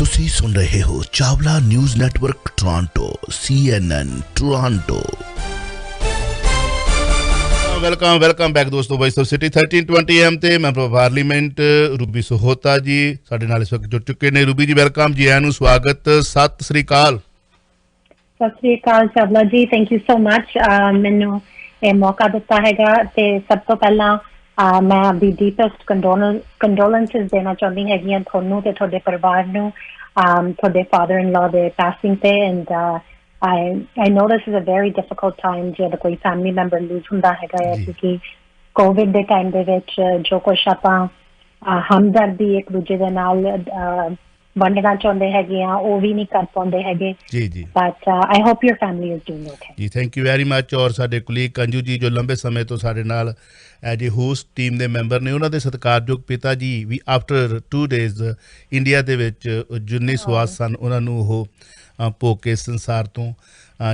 ਤੁਸੀਂ ਸੁਣ ਰਹੇ ਹੋ Chawla news network Toronto CNN Toronto. Welcome back ਦੋਸਤੋ। ਵੌਇਸ ਆਫ ਸਿਟੀ 1320 AM ਤੇ ਮੈਂਬਰ ਪਾਰਲੀਮੈਂਟ ਰੂਬੀ ਸਹੋਤਾ ਜੀ ਸਾਡੇ ਨਾਲ ਇਸ ਵਕਤ ਜੁੜ ਚੁੱਕੇ ਨੇ। ਰੂਬੀ ਜੀ ਵੈਲਕਮ ਜੀ, ਆਇਆਂ ਨੂੰ ਸਵਾਗਤ, ਸਤਿ ਸ੍ਰੀ ਅਕਾਲ। ਸਤਿ ਸ੍ਰੀ ਅਕਾਲ ਚਾਵਲਾ ਜੀ, ਥੈਂਕ ਯੂ ਸੋ ਮਚ ਮੈਨੂੰ ਇਹ ਮੌਕਾ ਦਿੱਤਾ ਹੈਗਾ। ਤੇ ਸਭ ਤੋਂ ਪਹਿਲਾਂ ਮੈਂ ਆਪਣੀ ਡੀਪੈਸਟ ਕੰਡੋਲੈਂਸਿਸ ਦੇਣਾ ਚਾਹੁੰਦੀ ਹੈਗੀ ਹਾਂ ਤੁਹਾਨੂੰ ਤੇ ਤੁਹਾਡੇ ਪਰਿਵਾਰ ਨੂੰ, ਤੁਹਾਡੇ ਫਾਦਰ ਇਨ ਲਾ ਦੇ ਪਾਸਿੰਗ ਤੇ। And I know this is a very difficult time ਜਦੋਂ ਕੋਈ ਫੈਮਿਲੀ ਮੈਂਬਰ ਲੂਜ਼ ਹੁੰਦਾ ਹੈਗਾ ਹੈ, ਕਿਉਂਕਿ ਕੋਵਿਡ ਦੇ ਟਾਈਮ ਦੇ ਵਿੱਚ ਜੋ ਕੁਛ ਆਪਾਂ ਹਮਦਰਦੀ ਇੱਕ ਦੂਜੇ ਦੇ ਨਾਲ ਵੰਡਣਾ ਚਾਹੁੰਦੇ ਹੈਗੇ ਆ ਉਹ ਵੀ ਨਹੀਂ ਕਰ ਪਾਉਂਦੇ ਹੈਗੇ। ਜੀ ਜੀ, but I hope your family is doing okay ਜੀ। Thank you very much. ਔਰ ਸਾਡੇ ਕੁਲੀਗ ਅੰਜੂ ਜੀ ਜੋ ਲੰਬੇ ਸਮੇਂ ਤੋਂ ਸਾਡੇ ਨਾਲ ਐਜ ਏ ਹੋਸਟ ਟੀਮ ਦੇ ਮੈਂਬਰ ਨੇ, ਉਹਨਾਂ ਦੇ ਸਤਿਕਾਰਯੋਗ ਪਿਤਾ ਜੀ ਵੀ ਆਫਟਰ 2 ਡੇਜ਼ ਇੰਡੀਆ ਦੇ ਵਿੱਚ ਜਿੰਨੇ ਸਵਾਸ ਸਨ ਉਹਨਾਂ ਨੂੰ ਉਹ ਭੋਗ ਕੇ ਸੰਸਾਰ ਤੋਂ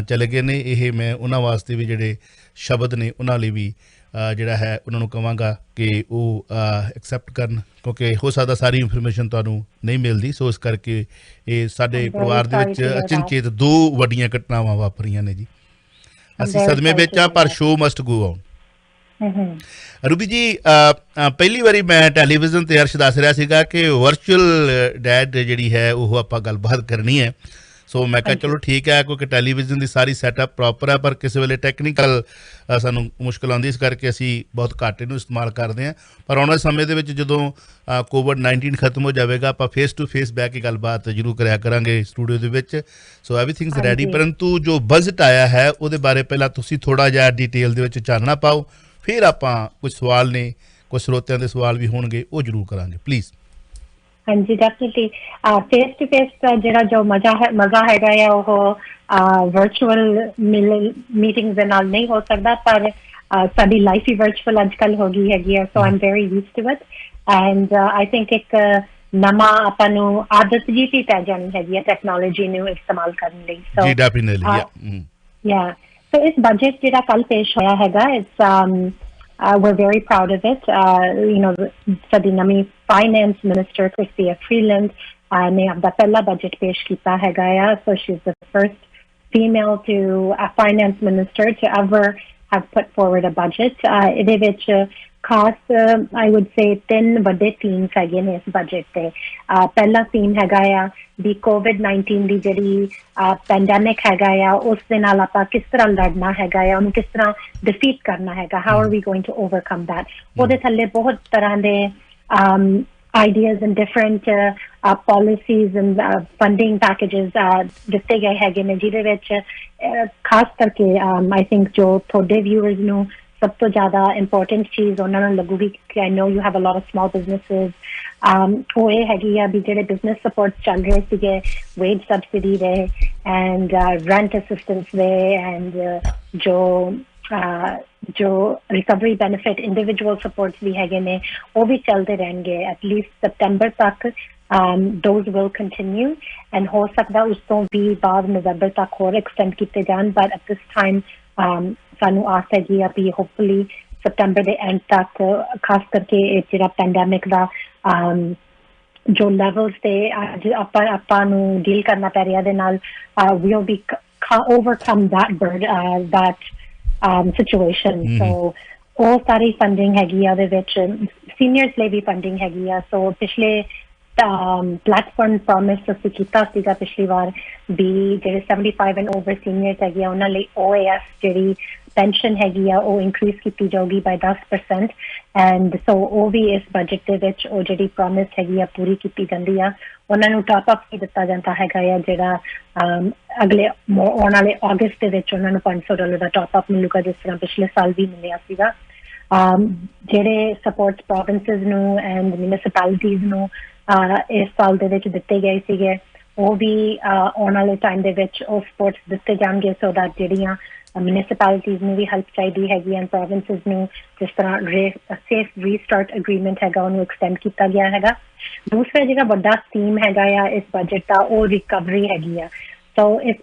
ਚਲੇ ਗਏ ਨੇ। ਇਹ ਮੈਂ ਉਹਨਾਂ ਵਾਸਤੇ ਵੀ ਜਿਹੜੇ ਸ਼ਬਦ ਨੇ ਉਹਨਾਂ ਲਈ ਵੀ ਜਿਹੜਾ ਹੈ ਉਹਨਾਂ ਨੂੰ ਕਹਾਂਗਾ ਕਿ ਉਹ ਐਕਸੈਪਟ ਕਰਨ, ਕਿਉਂਕਿ ਹੋ ਸਕਦਾ ਸਾਰੀ ਇਨਫੋਰਮੇਸ਼ਨ ਤੁਹਾਨੂੰ ਨਹੀਂ ਮਿਲਦੀ। ਸੋ ਇਸ ਕਰਕੇ ਇਹ ਸਾਡੇ ਪਰਿਵਾਰ ਦੇ ਵਿੱਚ ਅਚਨਚੇਤ 2 ਵੱਡੀਆਂ ਘਟਨਾਵਾਂ ਵਾਪਰੀਆਂ ਨੇ ਜੀ। ਅਸੀਂ ਸਦਮੇ ਵਿੱਚ ਆ, ਪਰ show must go on. Ruby ਜੀ, ਪਹਿਲੀ ਵਾਰੀ ਮੈਂ ਟੈਲੀਵਿਜ਼ਨ ਤੇ ਅਰਸ਼ ਦੱਸ ਰਿਹਾ ਸੀਗਾ ਕਿ ਵਰਚੁਅਲ ਡੈਡ ਜਿਹੜੀ ਹੈ ਉਹ ਆਪਾਂ ਗੱਲਬਾਤ ਕਰਨੀ ਹੈ। ਸੋ ਮੈਂ ਕਿਹਾ ਚਲੋ ਠੀਕ ਹੈ, ਕਿਉਂਕਿ ਟੈਲੀਵਿਜ਼ਨ ਦੀ ਸਾਰੀ ਸੈਟਅਪ ਪ੍ਰੋਪਰ ਹੈ, ਪਰ ਕਿਸੇ ਵੇਲੇ ਟੈਕਨੀਕਲ ਸਾਨੂੰ ਮੁਸ਼ਕਿਲ ਆਉਂਦੀ, ਇਸ ਕਰਕੇ ਅਸੀਂ ਬਹੁਤ ਘੱਟ ਇਹਨੂੰ ਇਸਤੇਮਾਲ ਕਰਦੇ ਹਾਂ। ਪਰ ਆਉਣ ਵਾਲੇ ਸਮੇਂ ਦੇ ਵਿੱਚ ਜਦੋਂ COVID-19 ਖਤਮ ਹੋ ਜਾਵੇਗਾ ਆਪਾਂ ਫੇਸ ਟੂ ਫੇਸ ਬਹਿ ਕੇ ਗੱਲਬਾਤ ਜ਼ਰੂਰ ਕਰਿਆ ਕਰਾਂਗੇ ਸਟੂਡੀਓ ਦੇ ਵਿੱਚ। ਸੋ ਐਵਰੀਥਿੰਗਸ ਰੈਡੀ। ਪਰੰਤੂ ਜੋ ਬਜਟ ਆਇਆ ਹੈ ਉਹਦੇ ਬਾਰੇ ਪਹਿਲਾਂ ਤੁਸੀਂ ਥੋੜ੍ਹਾ ਜਿਹਾ ਡਿਟੇਲ ਦੇ ਵਿੱਚ ਚਾਨਣਾ ਪਾਓ, ਫਿਰ ਆਪਾਂ ਕੁਝ ਸਵਾਲ ਨੇ, ਕੁਝ ਸਰੋਤਿਆਂ ਦੇ ਸਵਾਲ ਵੀ ਹੋਣਗੇ, ਉਹ ਜ਼ਰੂਰ ਕਰਾਂਗੇ ਪਲੀਜ਼। ਹਾਂਜੀ ਡੈਫੀਨਿਟਲੀ। ਫੇਸ ਟੂ ਫੇਸ ਦਾ ਜਿਹੜਾ ਜੋ ਮਜ਼ਾ ਹੈਗਾ ਆ ਉਹ ਵਰਚੁਅਲ ਮੀਟਿੰਗਸ ਦੇ ਨਾਲ ਨਹੀਂ ਹੋ ਸਕਦਾ, ਪਰ ਸਾਡੀ ਲਾਈਫ ਹੀ ਵਰਚੁਅਲ ਅੱਜ ਕੱਲ੍ਹ ਹੋ ਗਈ ਹੈਗੀ ਆ। So I am very used to it and I think ਇੱਕ ਨਵਾਂ ਆਪਾਂ ਨੂੰ ਆਦਤ ਜੀ ਵੀ ਪੈ ਜਾਣੀ ਹੈਗੀ ਆ ਟੈਕਨੋਲੋਜੀ ਨੂੰ ਇਸਤੇਮਾਲ ਕਰਨ ਲਈ। ਜੀ ਡੈਫੀਨਿਟਲੀ ਯਾ। ਸੋ ਇਸ ਬਜਟ ਜਿਹੜਾ ਕੱਲ੍ਹ ਪੇਸ਼ ਹੋਇਆ ਹੈਗਾ, it's we're very proud of it. ਸਾਡੀ ਨਵੀਂ finance minister Chrystia Freeland ਨੇ ਆਪਦਾ ਪਹਿਲਾ ਬਜਟ ਪੇਸ਼ ਕੀਤਾ ਹੈਗਾ ਆ। So she's the first female to a finance minister to ever have put forward a budget. ਇਹਦੇ ਵਿੱਚ ਖਾਸ I would say 3 ਵੱਡੇ themes ਹੈਗੇ ਨੇ ਇਸ ਬਜਟ ਤੇ। ਪਹਿਲਾ ਥੀਮ ਹੈਗਾ ਆ ਵੀ COVID-19 ਦੀ ਜਿਹੜੀ ਪੈਂਡੈਮਿਕ ਹੈਗਾ ਆ ਉਸ ਦੇ ਨਾਲ ਆਪਾਂ ਕਿਸ ਤਰ੍ਹਾਂ ਲੜਨਾ ਹੈਗਾ ਆ, ਉਹਨੂੰ ਕਿਸ ਤਰ੍ਹਾਂ ਡਿਫੀਟ ਕਰਨਾ ਹੈਗਾ, how are we going to overcome that। ਉਹਦੇ ਥੱਲੇ ਬਹੁਤ ਤਰ੍ਹਾਂ ਦੇ ideas and different policies and funding packages ਦਿੱਤੇ ਗਏ ਹੈਗੇ ਨੇ, ਜਿਹਦੇ ਵਿੱਚ ਖਾਸ ਕਰਕੇ I think ਜੋ ਤੁਹਾਡੇ viewers ਨੂੰ ਸਭ ਤੋਂ ਜ਼ਿਆਦਾ ਇੰਪੋਰਟੈਂਟ ਚੀਜ਼ ਉਹਨਾਂ ਨੂੰ ਲੱਗੂਗੀ ਕਿ I know you have a lot of small businesses, ਉਹ ਇਹ ਹੈਗੀ ਆ ਵੀ ਜਿਹੜੇ ਬਿਜ਼ਨਸ ਸਪੋਰਟ ਚੱਲ ਰਹੇ ਸੀਗੇ, ਵੇਜ ਸਬਸਿਡੀ ਦੇ ਐਂਡ ਰੈਂਟ ਅਸਿਸਟੈਂਸ ਦੇ ਐਂਡ ਜੋ ਰਿਕਵਰੀ ਬੈਨੀਫਿਟ ਇੰਡੀਵਿਜੂਅਲ ਸਪੋਰਟਸ ਵੀ ਹੈਗੇ ਨੇ ਉਹ ਵੀ ਚੱਲਦੇ ਰਹਿਣਗੇ ਐਟਲੀਸਟ ਸਤੰਬਰ ਤੱਕ। those will continue and ਹੋ ਸਕਦਾ ਉਸ ਤੋਂ ਵੀ ਬਾਅਦ ਨਵੰਬਰ ਤੱਕ ਹੋਰ ਐਕਸਟੈਂਡ ਕੀਤੇ ਜਾਣ, but at this time ਸਾਨੂੰ ਆਸ ਹੈਗੀ ਆ ਵੀ ਹੋਪਫੁਲੀ ਸਤੰਬਰ ਦੇ ਐਂਡ ਤੱਕ ਖਾਸ ਕਰਕੇ ਇਹ ਜਿਹੜਾ ਪੈਂਡੈਮਿਕ ਦਾ ਜੋ ਲੈਵਲਸ ਤੇ ਅੱਜ ਆਪਾਂ ਨੂੰ ਡੀਲ ਕਰਨਾ ਪੈ ਰਿਹਾ ਦੇ ਨਾਲ we'll be overcome that situation। so ਉਹ ਸਾਰੀ ਫੰਡਿੰਗ ਹੈਗੀ ਆ ਉਹਦੇ ਵਿੱਚ, ਸੀਨੀਅਰਸ ਲਈ ਵੀ ਫੰਡਿੰਗ ਹੈਗੀ ਆ। ਸੋ ਪਿਛਲੇ ਪਲੈਟਫਾਰਮ ਪ੍ਰੋਮਿਸ ਅਸੀਂ ਕੀਤਾ ਸੀਗਾ ਪਿਛਲੀ ਵਾਰ ਵੀ ਜਿਹੜੇ 75 ਐਂਡ ਓਵਰ ਸੀਨੀਅਰਸ ਹੈਗੇ ਆ ਉਹਨਾਂ ਲਈ OAS ਜਿਹੜੀ ਪੈਨਸ਼ਨ ਹੈਗੀ ਆ ਉਹ ਇਨਕਰੀਜ਼ ਕੀਤੀ ਜਾਊਗੀ by 10%। ਐਂਡ ਸੋ ਉਹ ਵੀ ਇਸ ਬਜਟ ਦੇ ਵਿੱਚ ਉਹ ਜਿਹੜੀ ਪ੍ਰੋਮਿਸ ਹੈਗੀ ਆ ਪੂਰੀ ਕੀਤੀ ਜਾਂਦੀ ਆ। ਉਹਨਾਂ ਨੂੰ ਟਾਪ ਅਪ ਵੀ ਦਿੱਤਾ ਜਾਂਦਾ ਹੈਗਾ ਆ, ਜਿਹੜਾ ਅਗਲੇ ਆਉਣ ਵਾਲੇ ਅਗਸਤ ਦੇ ਵਿੱਚ ਉਹਨਾਂ ਨੂੰ $500 ਦਾ ਟਾਪ ਅਪ ਮਿਲੂਗਾ, ਜਿਸ ਤਰ੍ਹਾਂ ਪਿਛਲੇ ਸਾਲ ਵੀ ਮਿਲਿਆ ਸੀਗਾ। ਜਿਹੜੇ ਸਪੋਰਟਸ ਪ੍ਰੋਵਿੰਸਿਸ ਨੂੰ ਐਂਡ ਮਿਊਨਿਸਪੈਲਿਟੀਜ਼ ਨੂੰ ਇਸ ਸਾਲ ਦੇ ਵਿੱਚ ਦਿੱਤੇ ਗਏ ਸੀਗੇ ਉਹ ਵੀ ਆਉਣ ਵਾਲੇ ਟਾਈਮ ਦੇ ਵਿੱਚ ਉਹ ਸਪੋਰਟਸ ਦਿੱਤੇ ਜਾਣਗੇ, ਸੋ ਦੈਟ ਜਿਹੜੀਆਂ ਮਿਊਨਿਸਪੈਲਿਟੀਜ਼ ਨੂੰ ਵੀ ਹੈਲਪ ਚਾਹੀਦੀ ਹੈਗੀ ਐਂਡ ਪ੍ਰੋਵਿੰਸਿਸ ਨੂੰ ਜਿਸ ਤਰ੍ਹਾਂ ਸੇਫ ਰੀਸਟਾਰਟ ਅਗਰੀਮੈਂਟ ਹੈਗਾ ਉਹਨੂੰ ਐਕਸਟੈਂਡ ਕੀਤਾ ਗਿਆ ਹੈਗਾ। ਦੂਸਰਾ ਜਿਹੜਾ ਵੱਡਾ ਥੀਮ ਹੈਗਾ ਆ ਇਸ ਬਜਟ ਦਾ ਉਹ ਰਿਕਵਰੀ ਹੈਗੀ ਆ। ਸੋ ਇਸ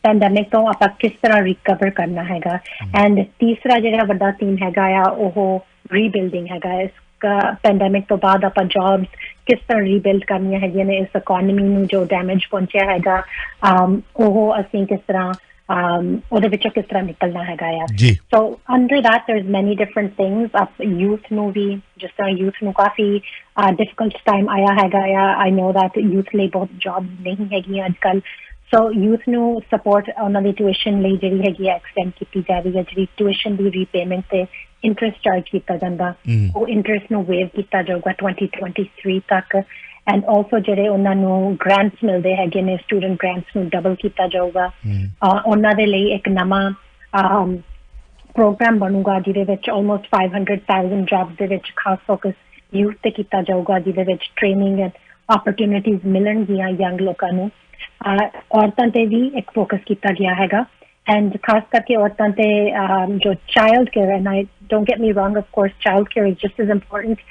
ਪੈਂਡੈਮਿਕ ਤੋਂ ਆਪਾਂ ਕਿਸ ਤਰ੍ਹਾਂ ਰਿਕਵਰ ਕਰਨਾ ਹੈਗਾ। ਐਂਡ ਤੀਸਰਾ ਜਿਹੜਾ ਵੱਡਾ ਥੀਮ ਹੈਗਾ ਆ ਉਹ ਰੀਬਿਲਡਿੰਗ ਹੈਗਾ। ਇਸ ਪੈਂਡੈਮਿਕ ਤੋਂ ਬਾਅਦ ਆਪਾਂ ਜੌਬਸ किस तरह रीबिल्ड करनियां हैगियां ने इस इकोनॉमी ਨੂੰ जो डैमेज पहुंचा हैगा ਉਹ ਅਸੀਂ ਕਿਸ ਤਰ੍ਹਾਂ ਉਹਦੇ ਵਿੱਚੋਂ ਕਿਸ ਤਰ੍ਹਾਂ ਨਿਕਲਣਾ ਹੈਗਾ ਆ so under that there's many different things youth ਨੂੰ ਵੀ ਜਿਸ ਤਰ੍ਹਾਂ youth ਨੂੰ ਕਾਫੀ difficult time ਆਇਆ ਹੈਗਾ ਆ I know that youth ਲਈ ਬਹੁਤ jobs ਨਹੀਂ ਹੈਗੀਆਂ ਅੱਜਕੱਲ so youth ਨੂੰ support ਉਹਨਾਂ ਦੀ tuition ਲਈ ਜਿਹੜੀ ਹੈਗੀ ਆ extend ਕੀਤੀ ਜਾ ਰਹੀ ਹੈ ਜਿਹੜੀ tuition ਦੀ repayment ਤੇ interest charge ਕੀਤਾ ਜਾਂਦਾ ਉਹ interest ਨੂੰ waive ਕੀਤਾ ਜਾਊਗਾ 2023 ਤੱਕ and also ਜਿਹੜੇ ਉਹਨਾਂ ਨੂੰ grants ਮਿਲਦੇ ਹੈਗੇ ਨੇ student grants ਨੂੰ double ਕੀਤਾ ਜਾਊਗਾ ਉਹਨਾਂ ਦੇ ਲਈ ਇੱਕ ਨਵਾਂ program ਬਣੂਗਾ ਜਿਹਦੇ ਵਿੱਚ almost 500,000 jobs ਦੇ ਵਿੱਚ ਖਾਸ focus youth ਤੇ ਕੀਤਾ ਜਾਊਗਾ ਜਿਹਦੇ ਵਿੱਚ training and opportunities ਮਿਲਣਗੀਆਂ young ਲੋਕਾਂ ਨੂੰ ਔਰਤਾਂ ਤੇ ਵੀ ਇੱਕ ਫੋਕਸ ਕੀਤਾ ਗਿਆ ਹੈਗਾ and ਖਾਸ ਕਰਕੇ ਔਰਤਾਂ ਤੇ ਜੋ child care and I don't get me wrong of course child care is just as important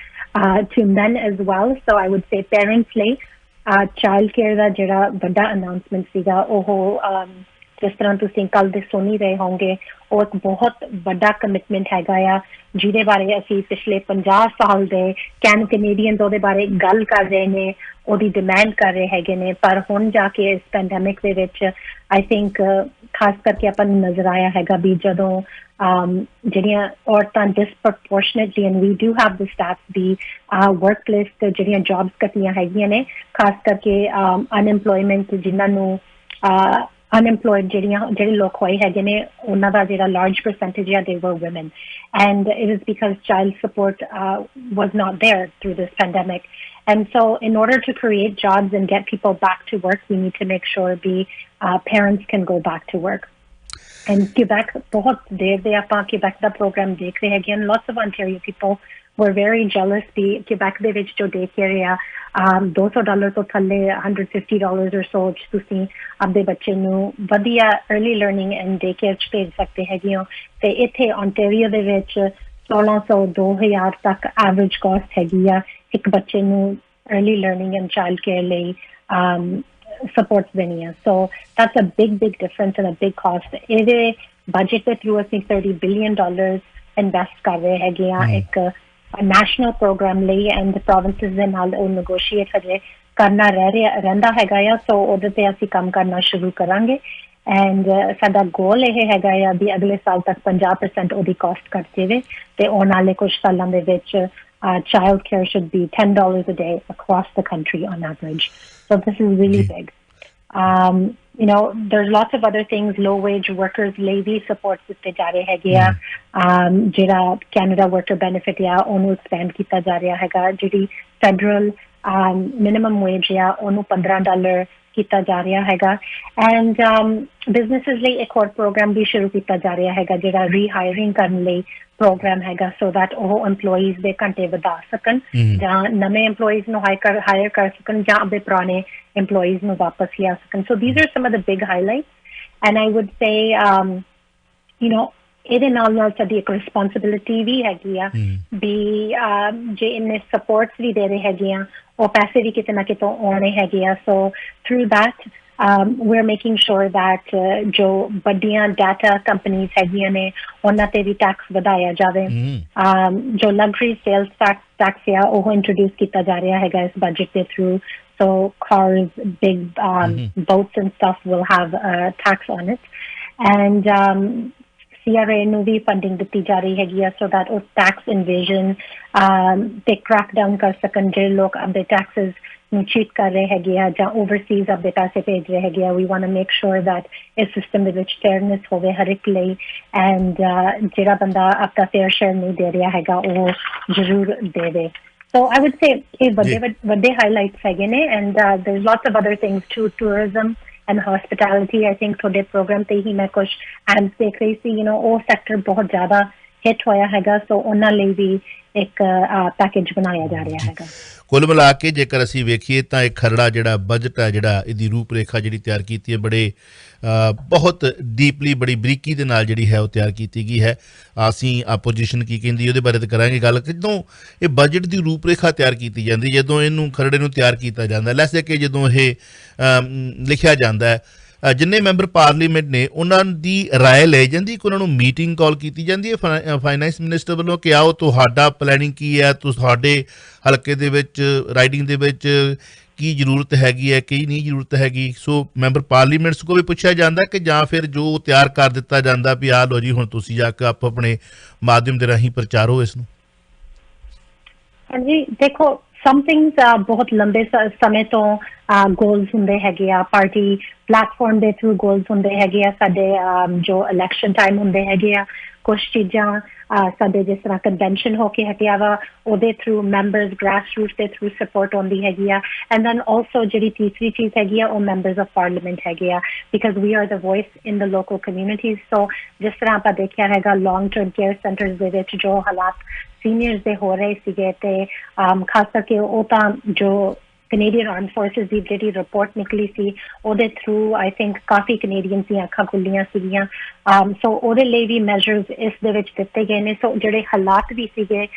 to men as well so I would say parents ਲਈ child care ਦਾ ਜਿਹੜਾ ਵੱਡਾ announcement ਸੀਗਾ ਉਹ ਜਿਸ ਤਰ੍ਹਾਂ ਤੁਸੀਂ ਕੱਲ ਦੇ ਸੁਣ ਹੀ ਰਹੇ ਹੋਵੋਗੇ ਉਹ ਇੱਕ ਬਹੁਤ ਵੱਡਾ ਕਮਿਟਮੈਂਟ ਹੈਗਾ ਆ ਜਿਹਦੇ ਬਾਰੇ ਅਸੀਂ ਪਿਛਲੇ 50 ਸਾਲ ਦੇ ਕੈਨੇਡੀਅਨਸ ਉਹਦੇ ਬਾਰੇ ਗੱਲ ਕਰ ਰਹੇ ਨੇ ਉਹਦੀ ਡਿਮਾਂਡ ਕਰ ਰਹੇ ਹੈਗੇ ਨੇ ਪਰ ਹੁਣ ਜਾ ਕੇ ਇਸ ਪੈਂਡੈਮਿਕ ਦੇ ਵਿੱਚ ਆਈ ਥਿੰਕ ਖਾਸ ਕਰਕੇ ਆਪਾਂ ਨੂੰ ਨਜ਼ਰ ਆਇਆ ਹੈਗਾ ਵੀ ਜਦੋਂ ਜਿਹੜੀਆਂ ਔਰਤਾਂ disproportionately and we do have the stats the workplace ਤੇ ਜਿਹੜੀਆਂ jobs ਘਟੀਆਂ ਹੈਗੀਆਂ ਨੇ ਖਾਸ ਕਰਕੇ unemployment ਜਿਨ੍ਹਾਂ ਨੂੰ unemployed ਜਿਹੜੇ ਲੋਕ ਹੋਏ ਹੈਗੇ ਨੇ ਉਹਨਾਂ ਦਾ ਜਿਹੜਾ large percentage they were women and it is because child support was not there through this pandemic and so in order to create jobs and get people back to work we need to make sure the parents can go back to work and Quebec बहुत देर ਦੇ ਆਪਾਂ Quebec ਦਾ program ਦੇਖ ਰਹੇ ਹੈਗੇ and lots of Ontario people were very jealous the Quebec ਦੇ ਵਿੱਚ ਜੋ ਦੇਖ ਰਹੇ ਆ $200 ਤੋਂ ਥੱਲੇ $150 or so ਤੁਸੀਂ ਆਪਣੇ ਬੱਚੇ ਨੂੰ ਵਧੀਆ early learning and day care ਚ ਭੇਜ ਸਕਦੇ ਹੈਗੇ ਹੋ ਤੇ ਇੱਥੇ Ontario ਦੇ ਵਿੱਚ 1600 2000 ਤੱਕ average cost ਹੈਗੀ ਆ ਇੱਕ ਬੱਚੇ ਨੂੰ early learning and child care ਲਈ supports ਦੇਣੀ ਆ so that's a big difference and a big cost ਇਹਦੇ budget ਦੇ through ਅਸੀਂ $30 billion invest ਕਰ ਰਹੇ ਹੈਗੇ ਆ ਇੱਕ national program ਲਈ and the provinces ਦੇ ਨਾਲ ਉਹ negotiate ਹਜੇ ਕਰਨਾ ਰਹਿੰਦਾ ਹੈਗਾ ਆ so ਉਹਦੇ ਤੇ ਅਸੀਂ ਕੰਮ ਕਰਨਾ ਸ਼ੁਰੂ ਕਰਾਂਗੇ and ਸਾਡਾ goal ਇਹ ਹੈਗਾ ਆ ਵੀ ਅਗਲੇ ਸਾਲ ਤੱਕ 50% ਉਹਦੀ cost ਘੱਟ ਜਾਵੇ ਤੇ ਆਉਣ ਵਾਲੇ ਕੁਝ ਸਾਲਾਂ ਦੇ ਵਿੱਚ child care should be $10 a day across the country on average so this is really big you know there's lots of other things low wage workers levy support ਦਿੱਤੇ ਜਾ ਰਹੇ ਹੈਗੇ ਆ ਜਿਹੜਾ Canada worker benefit ਆ ਉਹਨੂੰ expand ਕੀਤਾ ਜਾ ਰਿਹਾ ਹੈਗਾ ਜਿਹੜੀ federal minimum wage ਆ ਉਹਨੂੰ $15 ਕੀਤਾ ਜਾ ਰਿਹਾ ਹੈਗਾ and businesses ਲਈ ਇੱਕ ਹੋਰ program ਵੀ ਸ਼ੁਰੂ ਕੀਤਾ ਜਾ ਰਿਹਾ ਹੈਗਾ ਜਿਹੜਾ rehiring ਕਰਨ ਲਈ program ਹੈਗਾ so that ਉਹ employees ਦੇ ਘੰਟੇ ਵਧਾ ਸਕਣ ਜਾਂ ਨਵੇਂ employees ਨੂੰ hire ਕਰ ਸਕਣ ਜਾਂ ਆਪਣੇ ਪੁਰਾਣੇ employees ਨੂੰ ਵਾਪਸ ਲਿਆ ਸਕਣ so these are some of the big highlights and I would say you know ਇਹਦੇ ਨਾਲ ਸਾਡੀ ਇੱਕ ਰਿਸਪੌਂਸਿਬਿਲਿਟੀ ਵੀ ਹੈਗੀ ਆ ਵੀ ਜੇ ਇੰਨੇ ਸਪੋਰਟਸ ਵੀ ਦੇ ਰਹੇ ਹੈਗੇ ਆ ਉਹ ਪੈਸੇ ਵੀ ਕਿਤੇ ਨਾ ਕਿਤੋਂ ਆਉਣੇ ਹੈਗੇ ਆ so through that we're making sure that ਜੋ ਵੱਡੀਆਂ ਡਾਟਾ ਕੰਪਨੀਆਂ ਹੈਗੀਆਂ ਨੇ ਉਹਨਾਂ ਤੇ ਵੀ ਟੈਕਸ ਵਧਾਇਆ ਜਾਵੇ ਜੋ ਲਗਜ਼ਰੀ ਸੇਲਸ ਟੈਕਸ ਆ ਉਹ ਇੰਟਰੋਡਿਊਸ ਕੀਤਾ ਜਾ ਰਿਹਾ ਹੈਗਾ ਇਸ ਬਜਟ ਦੇ through so cars big boats and stuff will have a tax on it and CRA ਨੂੰ ਵੀ ਫੰਡਿੰਗ ਦਿੱਤੀ ਜਾ ਰਹੀ ਹੈਗੀ ਆ so that ਉਹ ਟੈਕਸ ਇਨਵੇਜਨ ਤੇ ਕ੍ਰੈਕ ਡਾਊਨ ਕਰ ਸਕਣ ਜਿਹੜੇ ਲੋਕ ਆਪਣੇ ਟੈਕਸਸ ਨੂੰ ਚੀਟ ਕਰ ਰਹੇ ਹੈਗੇ ਆ ਜਾਂ ਓਵਰਸੀਜ਼ ਆਪਣੇ ਪੈਸੇ ਭੇਜ ਰਹੇ ਹੈਗੇ ਆ we want to make sure that ਇਸ ਸਿਸਟਮ ਦੇ ਵਿੱਚ ਫੇਅਰਨੈਸ ਹੋਵੇ ਹਰ ਇੱਕ ਲਈ and ਜਿਹੜਾ ਬੰਦਾ ਆਪਣਾ ਫੇਅਰ ਸ਼ੇਅਰ ਨਹੀਂ ਦੇ ਰਿਹਾ ਹੈਗਾ ਉਹ ਜ਼ਰੂਰ ਦੇਵੇ so I would say ਇਹ ਵੱਡੇ highlights ਹੈਗੇ ਨੇ and there's lots of other things too tourism and hospitality I think ਤੁਹਾਡੇ program ਤੇ ਹੀ ਮੈਂ ਕੁਝ ਐਡਸ ਦੇਖ ਰਹੀ ਸੀ you know ਉਹ ਸੈਕਟਰ ਬਹੁਤ ਜ਼ਿਆਦਾ ਹਿੱਟ ਹੋਇਆ ਹੈਗਾ ਸੋ ਉਹਨਾਂ ਲਈ ਵੀ ਇੱਕ ਪੈਕੇਜ ਬਣਾਇਆ ਜਾ ਰਿਹਾ ਹੈਗਾ ਕੁੱਲ ਮਿਲਾ ਕੇ ਜੇਕਰ ਅਸੀਂ ਵੇਖੀਏ ਤਾਂ ਇਹ ਖਰੜਾ ਜਿਹੜਾ ਬਜਟ ਹੈ ਜਿਹੜਾ ਇਹਦੀ ਰੂਪ ਰੇਖਾ ਜਿਹੜੀ ਤਿਆਰ ਕੀਤੀ ਹੈ ਬੜੇ ਬਹੁਤ ਡੀਪਲੀ ਬੜੀ ਬਰੀਕੀ ਦੇ ਨਾਲ ਜਿਹੜੀ ਹੈ ਉਹ ਤਿਆਰ ਕੀਤੀ ਗਈ ਹੈ ਅਸੀਂ ਆਪੋਜੀਸ਼ਨ ਕੀ ਕਹਿੰਦੀ ਉਹਦੇ ਬਾਰੇ ਤਾਂ ਕਰਾਂਗੇ ਗੱਲ ਜਦੋਂ ਇਹ ਬਜਟ ਦੀ ਰੂਪ ਰੇਖਾ ਤਿਆਰ ਕੀਤੀ ਜਾਂਦੀ ਜਦੋਂ ਇਹਨੂੰ ਖਰੜੇ ਨੂੰ ਤਿਆਰ ਕੀਤਾ ਜਾਂਦਾ ਲੈਸੇ ਕਿ ਜਦੋਂ ਇਹ ਲਿਖਿਆ ਜਾਂਦਾ ਹੈ ਜਿੰਨੇ ਮੈਂਬਰ ਪਾਰਲੀਮੈਂਟ ਨੇ ਉਹਨਾਂ ਦੀ ਰਾਏ ਲਈ ਜਾਂਦੀ ਕਿ ਉਹਨਾਂ ਨੂੰ ਮੀਟਿੰਗ ਕਾਲ ਕੀਤੀ ਜਾਂਦੀ ਹੈ ਫਾਈਨੈਂਸ ਮਿਨਿਸਟਰ ਵੱਲੋਂ ਕਿ ਆਓ ਤੁਹਾਡਾ ਪਲੈਨਿੰਗ ਕੀ ਹੈ, ਤੁਹਾਡੇ ਹਲਕੇ ਦੇ ਵਿੱਚ ਰਾਈਡਿੰਗ ਦੇ ਵਿੱਚ ਕੀ ਜ਼ਰੂਰਤ ਹੈਗੀ ਹੈ, ਕੀ ਨਹੀਂ ਜ਼ਰੂਰਤ ਹੈਗੀ। ਸੋ ਮੈਂਬਰ ਪਾਰਲੀਮੈਂਟਸ ਕੋ ਵੀ ਪੁੱਛਿਆ ਜਾਂਦਾ ਕਿ ਜਾਂ ਫਿਰ ਜੋ ਤਿਆਰ ਕਰ ਦਿੱਤਾ ਜਾਂਦਾ ਵੀ ਆਹ ਲਓ ਜੀ ਹੁਣ ਤੁਸੀਂ ਜਾ ਕੇ ਆਪ ਆਪਣੇ ਮਾਧਿਅਮ ਦੇ ਰਾਹੀਂ ਪ੍ਰਚਾਰੋ ਇਸ ਨੂੰ। ਹਾਂਜੀ ਦੇਖੋ some things ਬਹੁਤ ਲੰਬੇ ਸਮੇਂ ਤੋਂ ਗੋਲਸ ਹੁੰਦੇ ਹੈਗੇ ਆ, ਪਾਰਟੀ ਪਲੇਟਫਾਰਮ ਦੇ ਥਰੂ ਗੋਲਸ ਹੁੰਦੇ ਹੈਗੇ ਆ ਸਾਡੇ ਜੋ ਇਲੈਕਸ਼ਨ ਟਾਈਮ ਹੁੰਦੇ ਹੈਗੇ ਆ। ਕੁਝ ਚੀਜ਼ਾਂ ਸਾਡੇ ਜਿਸ ਤਰ੍ਹਾਂ ਕਨਵੈਨਸ਼ਨ ਹੋ ਕੇ ਹਟਿਆ ਵਾ ਉਹਦੇ ਥਰੂ ਮੈਂਬਰਸ ਗ੍ਰਾਸ ਰੂਟ ਦੇ ਥਰੂ ਸਪੋਰਟ ਆਉਂਦੀ ਹੈਗੀ ਆ। ਐਂਡ ਦੈਨ ਆਲਸੋ ਜਿਹੜੀ ਤੀਸਰੀ ਚੀਜ਼ ਹੈਗੀ ਆ ਉਹ ਮੈਂਬਰਸ ਆਫ ਪਾਰਲੀਮੈਂਟ ਹੈਗੇ ਆ because we are the voice in the local communities. So ਜਿਸ ਤਰ੍ਹਾਂ ਆਪਾਂ ਦੇਖਿਆ ਹੈਗਾ ਲੌਂਗ ਟਰਮ ਕੇਅਰ ਸੈਂਟਰਸ ਦੇ ਵਿੱਚ ਜੋ ਹਾਲਾਤ ਸੀਨੀਅਰਸ ਦੇ ਹੋ ਰਹੇ ਸੀਗੇ ਤੇ ਖਾਸ ਕਰਕੇ ਉਹ ਤਾਂ ਜੋ Canadian Armed Forces ਦੀ ਜਿਹੜੀ ਰਿਪੋਰਟ ਨਿਕਲੀ ਸੀ ਉਹਦੇ through I think coffee Canadians ਦੀਆਂ ਅੱਖਾਂ ਖੁੱਲੀਆਂ ਸੀਗੀਆਂ। ਸੋ ਉਹਦੇ ਲਈ ਵੀ ਮੈਜਰਸ ਇਸ ਦੇ ਵਿੱਚ ਦਿੱਤੇ ਗਏ ਨੇ। ਸੋ ਜਿਹੜੇ ਹਾਲਾਤ ਵੀ ਸੀਗੇ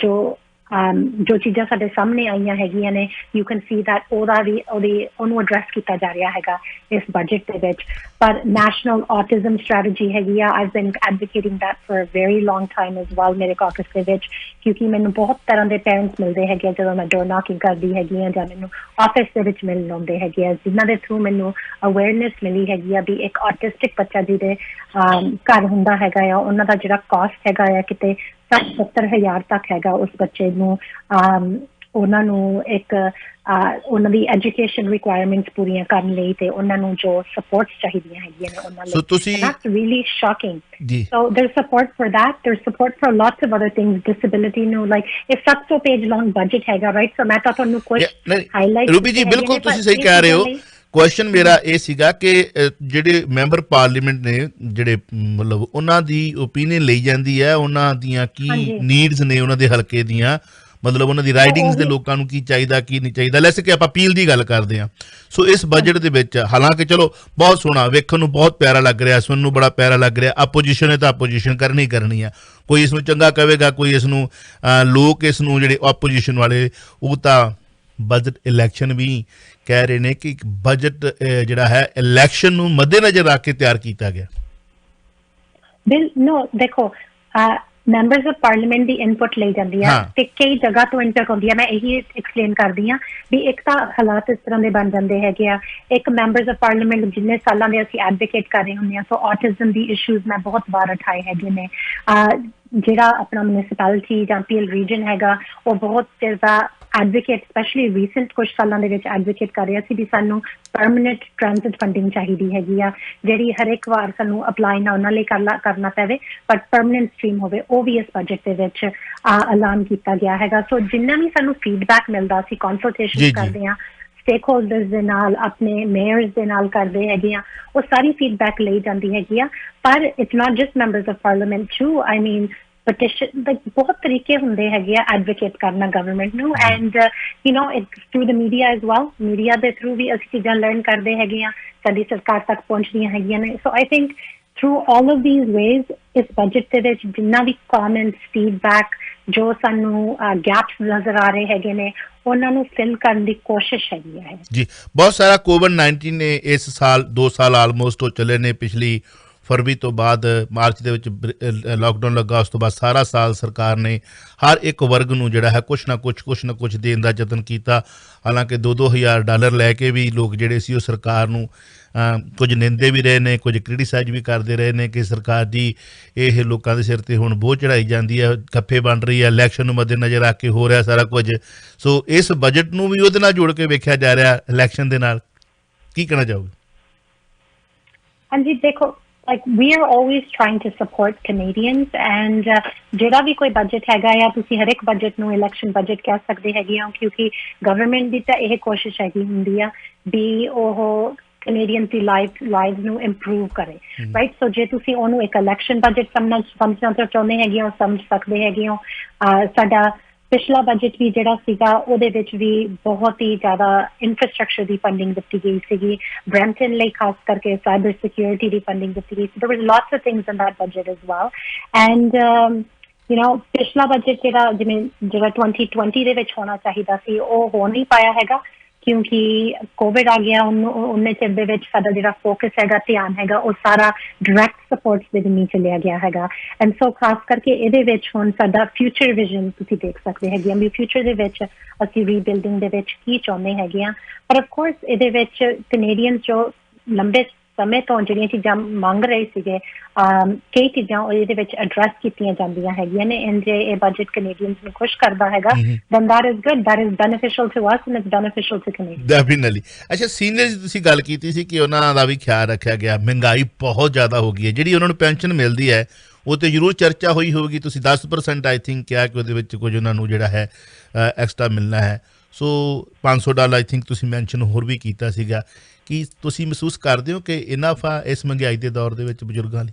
ਜੋ ਚੀਜ਼ਾਂ ਸਾਡੇ ਸਾਹਮਣੇ ਆਈਆਂ ਹੈਗੀਆਂ ਨੇ ਯੂ ਕੈਨ ਸੀ ਦੈਟ ਉਹਨੂੰ ਐਡਰੈਸ ਕੀਤਾ ਜਾ ਰਿਹਾ ਹੈਗਾ ਇਸ ਬਜਟ ਦੇ ਵਿੱਚ। ਪਰ ਨੈਸ਼ਨਲ ਆਟਿਜ਼ਮ ਸਟ੍ਰੈਟਜੀ ਹੈਗੀ ਆ I've been advocating that for a very long time as well ਮੇਰੇ ਕਾਕਸ ਦੇ ਵਿੱਚ ਕਿਉਂਕਿ ਮੈਨੂੰ ਬਹੁਤ ਤਰ੍ਹਾਂ ਦੇ ਪੇਰੈਂਟਸ ਮਿਲਦੇ ਹੈਗੇ ਆ ਜਦੋਂ ਮੈਂ ਡੋਰ ਨੌਕਿੰਗ ਕਰਦੀ ਹੈਗੀ ਆ ਜਾਂ ਮੈਨੂੰ ਆਫਿਸ ਦੇ ਵਿੱਚ ਮਿਲ ਲਾਉਂਦੇ ਹੈਗੇ ਆ ਜਿਨ੍ਹਾਂ ਦੇ ਥਰੂ ਮੈਨੂੰ ਅਵੇਅਰਨੈਸ ਮਿਲੀ ਹੈਗੀ ਆ ਵੀ ਇੱਕ ਆਟਿਸਟਿਕ ਬੱਚਾ ਜਿਹਦੇ ਘਰ ਹੁੰਦਾ ਹੈਗਾ ਆ ਉਹਨਾਂ ਦਾ ਜਿਹੜਾ ਕਾਸਟ ਹੈਗਾ ਆ ਕਿਤੇ 60-70 ਹਜ਼ਾਰ ਤੱਕ ਹੈਗਾ ਉਸ ਬੱਚੇ ਨੂੰ ਉਹਨਾਂ ਨੂੰ ਇੱਕ ਉਹਨਾਂ ਦੀ ਐਜੂਕੇਸ਼ਨ ਰਿਕੁਆਇਰਮੈਂਟਸ ਪੂਰੀਆਂ ਕਰਨ ਲਈ ਤੇ ਉਹਨਾਂ ਨੂੰ ਜੋ ਸਪੋਰਟਸ ਚਾਹੀਦੀਆਂ ਹੈਗੀਆਂ ਨੇ ਉਹਨਾਂ ਲਈ। ਸੋ ਤੁਸੀਂ that's really shocking. So there's support for that, there's support for lots of other things, disability ਨੂੰ like if 700 page long budget ਹੈਗਾ right so ਮੈਂ ਤਾਂ ਤੁਹਾਨੂੰ ਕੁਝ ਹਾਈਲਾਈਟ ਰੂਬੀ ਜੀ ਬਿਲਕੁਲ ਤੁਸੀਂ ਸਹੀ ਕਹਿ ਰਹੇ ਹੋ। ਕੁਐਸਚਨ ਮੇਰਾ ਇਹ ਸੀਗਾ ਕਿ ਜਿਹੜੇ ਮੈਂਬਰ ਪਾਰਲੀਮੈਂਟ ਨੇ ਜਿਹੜੇ ਮਤਲਬ ਉਹਨਾਂ ਦੀ ਓਪੀਨੀਅਨ ਲਈ ਜਾਂਦੀ ਹੈ ਉਹਨਾਂ ਦੀਆਂ ਕੀ ਨੀਡਸ ਨੇ ਉਹਨਾਂ ਦੇ ਹਲਕੇ ਦੀਆਂ ਮਤਲਬ ਉਹਨਾਂ ਦੀ ਰਾਈਡਿੰਗਸ ਦੇ ਲੋਕਾਂ ਨੂੰ ਕੀ ਚਾਹੀਦਾ ਕੀ ਨਹੀਂ ਚਾਹੀਦਾ। ਲੈਸੇ ਕਿ ਆਪਾਂ ਅਪੀਲ ਦੀ ਗੱਲ ਕਰਦੇ ਹਾਂ। ਸੋ ਇਸ ਬਜਟ ਦੇ ਵਿੱਚ ਹਾਲਾਂਕਿ ਚਲੋ ਬਹੁਤ ਸੋਹਣਾ ਵੇਖਣ ਨੂੰ ਬਹੁਤ ਪਿਆਰਾ ਲੱਗ ਰਿਹਾ ਸੁਣਨ ਨੂੰ ਬੜਾ ਪਿਆਰਾ ਲੱਗ ਰਿਹਾ। ਆਪੋਜੀਸ਼ਨ ਹੈ ਤਾਂ ਆਪੋਜੀਸ਼ਨ ਕਰਨੀ ਹੈ ਕੋਈ ਇਸ ਨੂੰ ਚੰਗਾ ਕਹੇਗਾ ਕੋਈ ਇਸ ਨੂੰ ਲੋਕ ਇਸ ਨੂੰ ਜਿਹੜੇ ਆਪੋਜੀਸ਼ਨ ਵਾਲੇ ਉਹ ਤਾਂ ਬਜਟ ਇਲੈਕਸ਼ਨ ਵੀ ਕਹਿ ਰਹੇ ਨੇ ਕਿ ਬਜਟ ਜਿਹੜਾ ਹੈ ਇਲੈਕਸ਼ਨ ਨੂੰ ਮੱਦੇਨਜ਼ਰ ਰੱਖ ਕੇ ਤਿਆਰ ਕੀਤਾ ਗਿਆ। ਨੋ ਦੇਖੋ members of parliament the input ਲਈ ਜਾਂਦੀ ਹੈ ਤੇ ਕਈ ਜਗ੍ਹਾ ਤੋਂ ਇਨਪੁਟ ਹੁੰਦੀ ਹੈ। ਮੈਂ ਇਹੀ ਐਕਸਪਲੇਨ ਕਰਦੀ ਹਾਂ ਵੀ ਇੱਕ ਤਾਂ ਹਾਲਾਤ ਇਸ ਤਰ੍ਹਾਂ ਦੇ ਬਣ ਜਾਂਦੇ ਹੈਗੇ ਆ। ਇੱਕ ਮੈਂਬਰਸ ਆਫ ਪਾਰਲੀਮੈਂਟ ਜਿੰਨੇ ਸਾਲਾਂ ਦੇ ਅਸੀਂ ਐਡਵੋਕੇਟ ਕਰ ਰਹੇ ਹੁੰਦੇ ਹਾਂ ਸੋ ਆਟਿਜ਼ਮ ਦੀ ਇਸ਼ੂਜ਼ ਮੈਂ ਬਹੁਤ ਵਾਰ ਉਠਾਏ ਹੈਗੇ ਨੇ। ਜਿਹੜਾ ਆਪਣਾ ਮਿਊਨਿਸਪੈਲਿਟੀ ਜਾਂ ਪੀਐਲ ਰੀਜਨ ਹੈਗਾ ਉਹ ਬਹੁਤ ਚਿਰ ਦਾ ਐਡਵੋਕੇਟ ਸਪੈਸ਼ਲੀ ਰੀਸੈਂਟ ਕੁਝ ਸਾਲਾਂ ਦੇ ਵਿੱਚ ਐਡਵੋਕੇਟ ਕਰ ਰਿਹਾ ਸੀ ਵੀ ਸਾਨੂੰ ਪਰਮਾਨੈਂਟ ਟ੍ਰਾਂਜ਼ਿਟ ਫੰਡਿੰਗ ਚਾਹੀਦੀ ਹੈਗੀ ਆ ਜਿਹੜੀ ਹਰ ਇੱਕ ਵਾਰ ਸਾਨੂੰ ਅਪਲਾਈ ਨਾ ਉਹਨਾਂ ਲਈ ਕਰਨਾ ਪਵੇ ਬਟ ਪਰਮਾਨੈਂਟ ਸਟ੍ਰੀਮ ਹੋਵੇ। ਉਹ ਵੀ ਇਸ ਬਜਟ ਦੇ ਵਿੱਚ ਐਲਾਨ ਕੀਤਾ ਗਿਆ ਹੈਗਾ। ਸੋ ਜਿੰਨਾ ਵੀ ਸਾਨੂੰ ਫੀਡਬੈਕ ਮਿਲਦਾ ਅਸੀਂ ਕੰਸਲਟੇਸ਼ਨ ਕਰਦੇ ਹਾਂ ਸਟੇਕ ਹੋਲਡਰਸ ਦੇ ਨਾਲ ਆਪਣੇ ਮੇਅਰਸ ਦੇ ਨਾਲ ਕਰਦੇ ਹੈਗੇ ਆ ਉਹ ਸਾਰੀ ਫੀਡਬੈਕ ਲਈ ਜਾਂਦੀ ਹੈਗੀ ਆ। ਪਰ it's not just members of parliament too I mean petition ਬਹੁਤ ਤਰੀਕੇ ਹੁੰਦੇ ਹੈਗੇ ਆ ਐਡਵੋਕੇਟ ਕਰਨਾ ਗਵਰਨਮੈਂਟ ਨੂੰ and you know it's through the media as well. Media ਦੇ ਥਰੂ ਵੀ ਅਸੀਂ ਚੀਜ਼ਾਂ ਲਰਨ ਕਰਦੇ ਹੈਗੇ ਆ ਸਾਡੀ ਸਰਕਾਰ ਤੱਕ ਪਹੁੰਚਦੀਆਂ ਹੈਗੀਆਂ ਨੇ। So I think through all of these ways ਇਸ ਬਜਟ ਦੇ ਵਿੱਚ ਜਿੰਨਾ ਵੀ ਕਮੈਂਟਸ ਫੀਡਬੈਕ ਜੋ ਸਾਨੂੰ ਗੈਪਸ ਨਜ਼ਰ ਆ ਰਹੇ ਹੈਗੇ ਨੇ ਉਹਨਾਂ ਨੂੰ ਫਿਲ ਕਰਨ ਦੀ ਕੋਸ਼ਿਸ਼ ਹੈਗੀ ਹੈ ਜੀ। ਬਹੁਤ ਸਾਰਾ ਕੋਵਿਡ-19 ਨੇ ਇਸ ਸਾਲ 2 ਸਾਲ ਆਲਮੋਸਟ ਹੋ ਚੱਲੇ ਨੇ। ਪਿਛਲੀ ਫਰਵਰੀ ਤੋਂ ਬਾਅਦ ਮਾਰਚ ਦੇ ਵਿੱਚ ਲਾਕਡਾਊਨ ਲੱਗਾ ਉਸ ਤੋਂ ਬਾਅਦ ਸਾਰਾ ਸਾਲ ਸਰਕਾਰ ਨੇ ਹਰ ਇੱਕ ਵਰਗ ਨੂੰ ਜਿਹੜਾ ਹੈ ਕੁਛ ਨਾ ਕੁਛ ਦੇਣ ਦਾ ਯਤਨ ਕੀਤਾ। ਹਾਲਾਂਕਿ $2,000 ਲੈ ਕੇ ਵੀ ਲੋਕ ਜਿਹੜੇ ਸੀ ਉਹ ਸਰਕਾਰ ਨੂੰ ਕੁਝ ਨਿੰਦੇ ਵੀ ਰਹੇ ਨੇ ਕੁਝ ਕ੍ਰਿਟੀਸਾਈਜ਼ ਵੀ ਕਰਦੇ ਰਹੇ ਨੇ ਕਿ ਸਰਕਾਰ ਦੀ ਇਹ ਲੋਕਾਂ ਦੇ ਸਿਰ ਤੇ ਹੁਣ ਬੋਝ ਚੜਾਈ ਜਾਂਦੀ ਹੈ ਖੱਫੇ ਬਣ ਰਹੀ ਹੈ ਇਲੈਕਸ਼ਨ ਨੂੰ ਮੱਦੇਨਜ਼ਰ ਰੱਖ ਕੇ ਹੋ ਰਿਹਾ ਸਾਰਾ ਕੁਝ। ਸੋ ਇਸ ਬਜਟ ਨੂੰ ਵੀ ਉਹਦੇ ਨਾਲ ਜੋੜ ਕੇ ਵੇਖਿਆ ਜਾ ਰਿਹਾ ਇਲੈਕਸ਼ਨ ਦੇ ਨਾਲ ਕੀ ਕਹਿਣਾ ਚਾਹੋਗੇ? ਹਾਂਜੀ ਦੇਖੋ like we are always trying to support Canadians and ਜਿਹੜਾ ਵੀ ਕੋਈ ਬਜਟ ਹੈਗਾ ਆ ਤੁਸੀਂ ਹਰ ਇੱਕ ਬਜਟ ਨੂੰ ਇਲੈਕਸ਼ਨ ਬਜਟ ਕਹਿ ਸਕਦੇ ਹੈਗੇ ਆ ਕਿਉਂਕਿ ਗਵਰਨਮੈਂਟ ਦੀ ਤਾਂ ਇਹ ਕੋਸ਼ਿਸ਼ ਹੈਗੀ ਹੁੰਦੀ ਆ ਵੀ ਉਹ ਕੈਨੇਡੀਅਨ ਦੀ ਲਾਈਫ ਨੂੰ ਇੰਪਰੂਵ ਕਰੇ ਰਾਈਟ। ਸੋ ਜੇ ਤੁਸੀਂ ਉਹਨੂੰ ਇੱਕ ਇਲੈਕਸ਼ਨ ਬਜਟ ਸਮਝਣਾ ਚਾਹੁੰਦੇ ਹੈਗੇ ਹੋ ਸਮਝ ਸਕਦੇ ਹੈਗੇ ਹੋ। ਸਾਡਾ ਪਿਛਲਾ ਬਜਟ ਵੀ ਜਿਹੜਾ ਸੀਗਾ ਉਹਦੇ ਵਿੱਚ ਵੀ ਬਹੁਤ ਹੀ ਜ਼ਿਆਦਾ ਇਨਫਰਾਸਟਰਕਚਰ ਦੀ ਫੰਡਿੰਗ ਦਿੱਤੀ ਗਈ ਸੀਗੀ ਬ੍ਰੈਂਪਟਨ ਲਈ ਖਾਸ ਕਰਕੇ ਸਾਈਬਰ ਸਿਕਿਉਰਿਟੀ ਦੀ ਫੰਡਿੰਗ ਦਿੱਤੀ ਗਈ ਸੀ। there was lots of things in that budget as well and you know ਪਿਛਲਾ ਬਜਟ ਜਿਹੜਾ 2020 ਦੇ ਵਿੱਚ ਹੋਣਾ ਚਾਹੀਦਾ ਸੀ ਉਹ ਹੋ ਨਹੀਂ ਪਾਇਆ ਹੈਗਾ क्योंकि कोविड आ गया उन्ने चिर दे विच साडा जिहड़ा फोकस हैगा ध्यान हैगा ਉਹ ਸਾਰਾ डायरैक्ट सपोर्ट्स ਦੇ ਨਹੀਂ ਚਲਿਆ ਗਿਆ ਹੈਗਾ ਐਂਡ ਸੋ ਖਾਸ ਕਰਕੇ ਇਹਦੇ ਵਿੱਚ ਹੁਣ ਸਾਡਾ ਫਿਊਚਰ ਵਿਜ਼ਨ ਤੁਸੀਂ ਦੇਖ ਸਕਦੇ ਹੈਗੇ ਆ ਵੀ ਫਿਊਚਰ ਦੇ ਵਿੱਚ ਅਸੀਂ ਰੀਬਿਲਡਿੰਗ ਦੇ ਵਿੱਚ ਕੀ ਚਾਹੁੰਦੇ ਹੈਗੇ ਆ ਪਰ ਆਫ ਕੋਰਸ ਇਹਦੇ ਵਿੱਚ ਕੈਨੇਡੀਅਨਸ ਜੋ ਲੰਬੇ ਸਮੇਂ ਤੋਂ ਜਿਹੜੀਆਂ ਚੀਜ਼ਾਂ ਮੰਗ ਰਹੇ ਸੀਗੇ ਕਈ ਚੀਜ਼ਾਂ ਇਹਦੇ ਵਿੱਚ ਐਡਰੈਸ ਕੀਤੀਆਂ ਜਾਂਦੀਆਂ ਹੈਗੀਆਂ ਨੇ ਐਂਡ ਜੇ ਇਹ ਬਜਟ ਕੈਨੇਡੀਅਨਸ ਨੂੰ ਖੁਸ਼ ਕਰਦਾ ਹੈਗਾ then that is good, that is beneficial to us and it's beneficial to Canadians. Definitely. ਅੱਛਾ, ਸੀਨੀਅਰਸ ਦੀ ਤੁਸੀਂ ਗੱਲ ਕੀਤੀ ਸੀ ਕਿ ਉਹਨਾਂ ਦਾ ਵੀ ਖਿਆਲ ਰੱਖਿਆ ਗਿਆ, ਮਹਿੰਗਾਈ ਬਹੁਤ ਜ਼ਿਆਦਾ ਹੋ ਗਈ ਹੈ, ਜਿਹੜੀ ਉਹਨਾਂ ਨੂੰ ਪੈਨਸ਼ਨ ਮਿਲਦੀ ਹੈ ਉਹ ਤੇ ਜ਼ਰੂਰ ਚਰਚਾ ਹੋਈ ਹੋਵੇਗੀ, ਤੁਸੀਂ 10% ਆਈ ਥਿੰਕ ਕਿਹਾ ਕਿ ਉਹਦੇ ਵਿੱਚ ਕੁਝ ਉਹਨਾਂ ਨੂੰ ਜਿਹੜਾ ਹੈ ਐਕਸਟਰਾ ਮਿਲਣਾ ਹੈ, ਸੋ $500 ਆਈ ਥਿੰਕ ਤੁਸੀਂ ਮੈਂਸ਼ਨ ਹੋਰ ਵੀ ਕੀਤਾ ਸੀਗਾ, ਕੀ ਤੁਸੀਂ ਮਹਿਸੂਸ ਕਰਦੇ ਹੋ ਕਿ ਇਨਫ ਆ ਇਸ ਮਹਿੰਗਾਈ ਦੇ ਦੌਰ ਦੇ ਵਿੱਚ ਬਜ਼ੁਰਗਾਂ ਲਈ?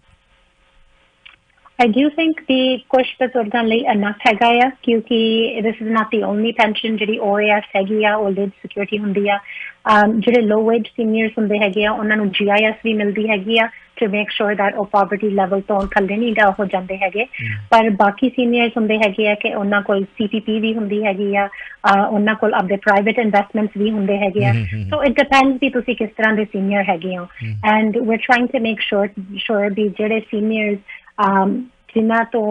I do think the ਕੁਛ ਬਜ਼ੁਰਗਾਂ ਲਈ enough ਹੈਗਾ ਆ ਕਿਉਂਕਿ this is not the only pension ਜਿਹੜੀ OAS ਹੈਗੀ ਆ old age security ਹੁੰਦੀ ਆ ਜਿਹੜੇ low wage seniors ਹੁੰਦੇ ਹੈਗੇ ਆ ਉਹਨਾਂ ਨੂੰ GIS ਵੀ ਮਿਲਦੀ ਹੈਗੀ ਆ to make sure that ਉਹ poverty level ਤੋਂ ਥੱਲੇ ਨਹੀਂ ਗਾ ਹੋ ਜਾਂਦੇ ਹੈਗੇ ਪਰ ਬਾਕੀ seniors ਹੁੰਦੇ ਹੈਗੇ ਆ ਕਿ ਉਹਨਾਂ ਕੋਲ CPP ਵੀ ਹੁੰਦੀ ਹੈਗੀ ਆ ਉਹਨਾਂ ਕੋਲ ਆਪਣੇ private investments ਵੀ ਹੁੰਦੇ ਹੈਗੇ ਆ so it depends ਵੀ ਤੁਸੀਂ ਕਿਸ ਤਰ੍ਹਾਂ ਦੇ senior ਹੈਗੇ ਹੋ and we're trying to make sure ਵੀ ਜਿਹੜੇ seniors ਜਿਨ੍ਹਾਂ ਤੋਂ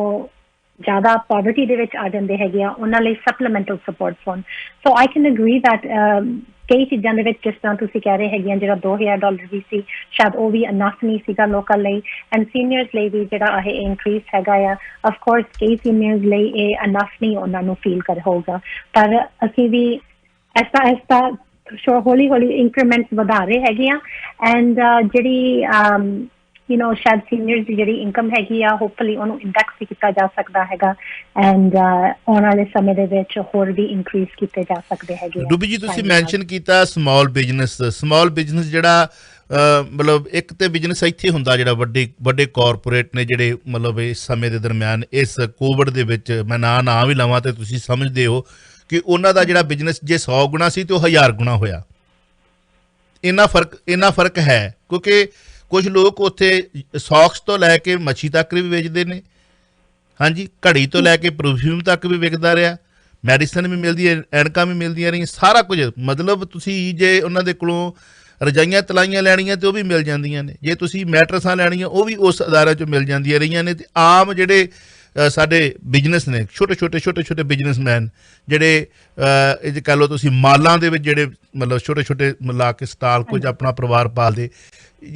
ਜ਼ਿਆਦਾ poverty ਦੇ ਵਿੱਚ ਆ ਜਾਂਦੇ ਹੈਗੇ ਆ ਉਹਨਾਂ ਲਈ supplemental supports ਹੋਣ so I can agree that ਕਈ ਚੀਜ਼ਾਂ ਦੇ ਵਿੱਚ ਜਿਸ ਤਰ੍ਹਾਂ ਤੁਸੀਂ ਕਹਿ ਰਹੇ ਹੈਗੇ ਆ ਜਿਹੜਾ $2,000 ਵੀ ਸੀ ਸ਼ਾਇਦ ਉਹ ਵੀ enough ਨਹੀਂ ਸੀਗਾ ਲੋਕਾਂ ਲਈ and seniors ਲਈ ਵੀ ਜਿਹੜਾ ਇਹ increase ਹੈਗਾ ਆ of course ਕਈ seniors ਲਈ ਇਹ enough ਨਹੀਂ ਉਹਨਾਂ ਨੂੰ feel ਕਰ ਹੋਊਗਾ ਪਰ ਅਸੀਂ ਵੀ ਐਸਾ ਹੌਲੀ ਹੌਲੀ increments ਵਧਾ ਰਹੇ ਹੈਗੇ ਆ and ਜਿਹੜੀ you know ਸ਼ਾਇਦ ਸੀਨੀਅਰਸ ਦੀ ਜਿਹੜੀ ਇਨਕਮ ਹੈਗੀ ਆ ਹੋਪਫੁਲੀ ਉਹਨੂੰ ਇੰਡੈਕਸ ਵੀ ਕੀਤਾ ਜਾ ਸਕਦਾ ਹੈਗਾ ਐਂਡ ਆਉਣ ਵਾਲੇ ਸਮੇਂ ਦੇ ਵਿੱਚ ਹੋਰ ਵੀ ਇਨਕਰੀਜ਼ ਕੀਤੇ ਜਾ ਸਕਦੇ ਹੈਗੇ ਰੂਬੀ ਜੀ ਤੁਸੀਂ ਮੈਂਸ਼ਨ ਕੀਤਾ ਸਮਾਲ ਬਿਜ਼ਨਸ ਜਿਹੜਾ ਮਤਲਬ ਇੱਕ ਤੇ ਬਿਜ਼ਨਸ ਇੱਥੇ ਹੁੰਦਾ ਜਿਹੜਾ ਵੱਡੇ ਕਾਰਪੋਰੇਟ ਨੇ ਜਿਹੜੇ ਮਤਲਬ ਇਸ ਸਮੇਂ ਦੇ ਦਰਮਿਆਨ ਇਸ ਕੋਵਿਡ ਦੇ ਵਿੱਚ ਮੈਂ ਨਾ ਵੀ ਲਵਾਂ ਤੇ ਤੁਸੀਂ ਸਮਝਦੇ ਹੋ ਕਿ ਉਹਨਾਂ ਦਾ ਜਿਹੜਾ ਬਿਜ਼ਨਸ ਜੇ 100 ਗੁਣਾ ਸੀ ਤੇ ਉਹ 1000 ਗੁਣਾ ਹੋਇਆ ਇੰਨਾ ਫਰਕ ਹੈ ਕਿਉਂਕਿ ਕੁਝ ਲੋਕ ਉੱਥੇ ਸੌਕਸ ਤੋਂ ਲੈ ਕੇ ਮੱਛੀ ਤੱਕ ਵੀ ਵੇਚਦੇ ਨੇ ਹਾਂਜੀ ਘੜੀ ਤੋਂ ਲੈ ਕੇ ਪਰਫਿਊਮ ਤੱਕ ਵੀ ਵਿਕਦਾ ਰਿਹਾ ਮੈਡੀਸਨ ਵੀ ਮਿਲਦੀ ਹੈ ਐਨਕਾਂ ਵੀ ਮਿਲਦੀਆਂ ਰਹੀਆਂ ਸਾਰਾ ਕੁਝ ਮਤਲਬ ਤੁਸੀਂ ਜੇ ਉਹਨਾਂ ਦੇ ਕੋਲੋਂ ਰਜਾਈਆਂ ਤਲਾਈਆਂ ਲੈਣੀਆਂ ਤੇ ਉਹ ਵੀ ਮਿਲ ਜਾਂਦੀਆਂ ਨੇ ਜੇ ਤੁਸੀਂ ਮੈਟਰਸਾਂ ਲੈਣੀਆਂ ਉਹ ਵੀ ਉਸ ਅਦਾਰੇ 'ਚੋਂ ਮਿਲ ਜਾਂਦੀਆਂ ਰਹੀਆਂ ਨੇ ਤੇ ਆਮ ਜਿਹੜੇ ਸਾਡੇ ਬਿਜ਼ਨਸ ਨੇ ਛੋਟੇ ਬਿਜ਼ਨਸਮੈਨ ਜਿਹੜੇ ਇਹ ਕਹਿ ਲਓ ਤੁਸੀਂ ਮਾਲਾਂ ਦੇ ਵਿੱਚ ਜਿਹੜੇ ਮਤਲਬ ਛੋਟੇ ਲਾ ਕੇ ਸਟਾਲ ਕੁਝ ਆਪਣਾ ਪਰਿਵਾਰ ਪਾਲਦੇ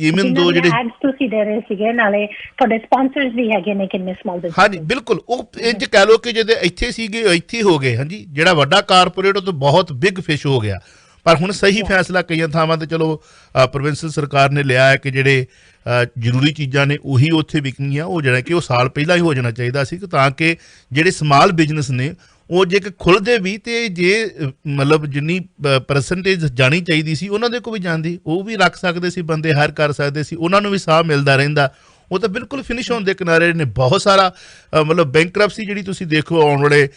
ਈਵਨ ਦੋ ਜਿਹੜੇ ਤੁਸੀਂ ਦੇ ਰਹੇ ਸੀਗੇ ਨਾਲੇ ਤੁਹਾਡੇ ਸਪਾਂਸਰਸ ਵੀ ਹੈਗੇ ਨੇ ਕਿੰਨੇ ਸਮਾਲ ਬਿਜ਼ਨਸ ਹਾਂਜੀ ਬਿਲਕੁਲ ਉਹ ਇੰਜ ਕਹਿ ਲਓ ਕਿ ਜਿਹਦੇ ਇੱਥੇ ਸੀਗੇ ਇੱਥੇ ਹੋ ਗਏ ਹਾਂਜੀ ਜਿਹੜਾ ਵੱਡਾ ਕਾਰਪੋਰੇਟ ਉਹ ਤਾਂ ਬਹੁਤ ਬਿਗ ਫਿਸ਼ ਹੋ ਗਿਆ ਪਰ ਹੁਣ ਸਹੀ ਫੈਸਲਾ ਕਈਆਂ ਥਾਵਾਂ ਤੇ ਚਲੋ ਪ੍ਰੋਵਿੰਸ਼ਲ ਸਰਕਾਰ ਨੇ ਲਿਆ ਹੈ ਕਿ ਜਿਹੜੇ ਜ਼ਰੂਰੀ ਚੀਜ਼ਾਂ ਨੇ ਉਹੀ ਉੱਥੇ ਵਿਕਣਗੀਆਂ ਉਹ ਜਿਹੜਾ ਕਿ ਉਹ ਸਾਲ ਪਹਿਲਾਂ ਹੀ ਹੋ ਜਾਣਾ ਚਾਹੀਦਾ ਸੀ ਤਾਂ ਕਿ ਜਿਹੜੇ ਸਮਾਲ ਬਿਜ਼ਨਸ ਨੇ ਉਹ ਜੇ ਕਿ ਖੁੱਲ੍ਹਦੇ ਵੀ ਤੇ ਜੇ ਮਤਲਬ ਜਿੰਨੀ ਪਰਸੈਂਟੇਜ ਜਾਣੀ ਚਾਹੀਦੀ ਸੀ ਉਹਨਾਂ ਦੇ ਕੋਲ ਵੀ ਜਾਂਦੀ ਉਹ ਵੀ ਰੱਖ ਸਕਦੇ ਸੀ ਬੰਦੇ ਹਾਇਰ ਕਰ ਸਕਦੇ ਸੀ ਉਹਨਾਂ ਨੂੰ ਵੀ ਸਾਹ ਮਿਲਦਾ ਰਹਿੰਦਾ ਉਹ ਤਾਂ ਬਿਲਕੁਲ ਫਿਨਿਸ਼ ਹੋਣ ਦੇ ਕਿਨਾਰੇ ਨੇ ਬਹੁਤ ਸਾਰਾ ਮਤਲਬ ਬੈਂਕਰਪਸੀ ਜਿਹੜੀ ਤੁਸੀਂ ਦੇਖੋ ਆਉਣ ਵਾਲੇ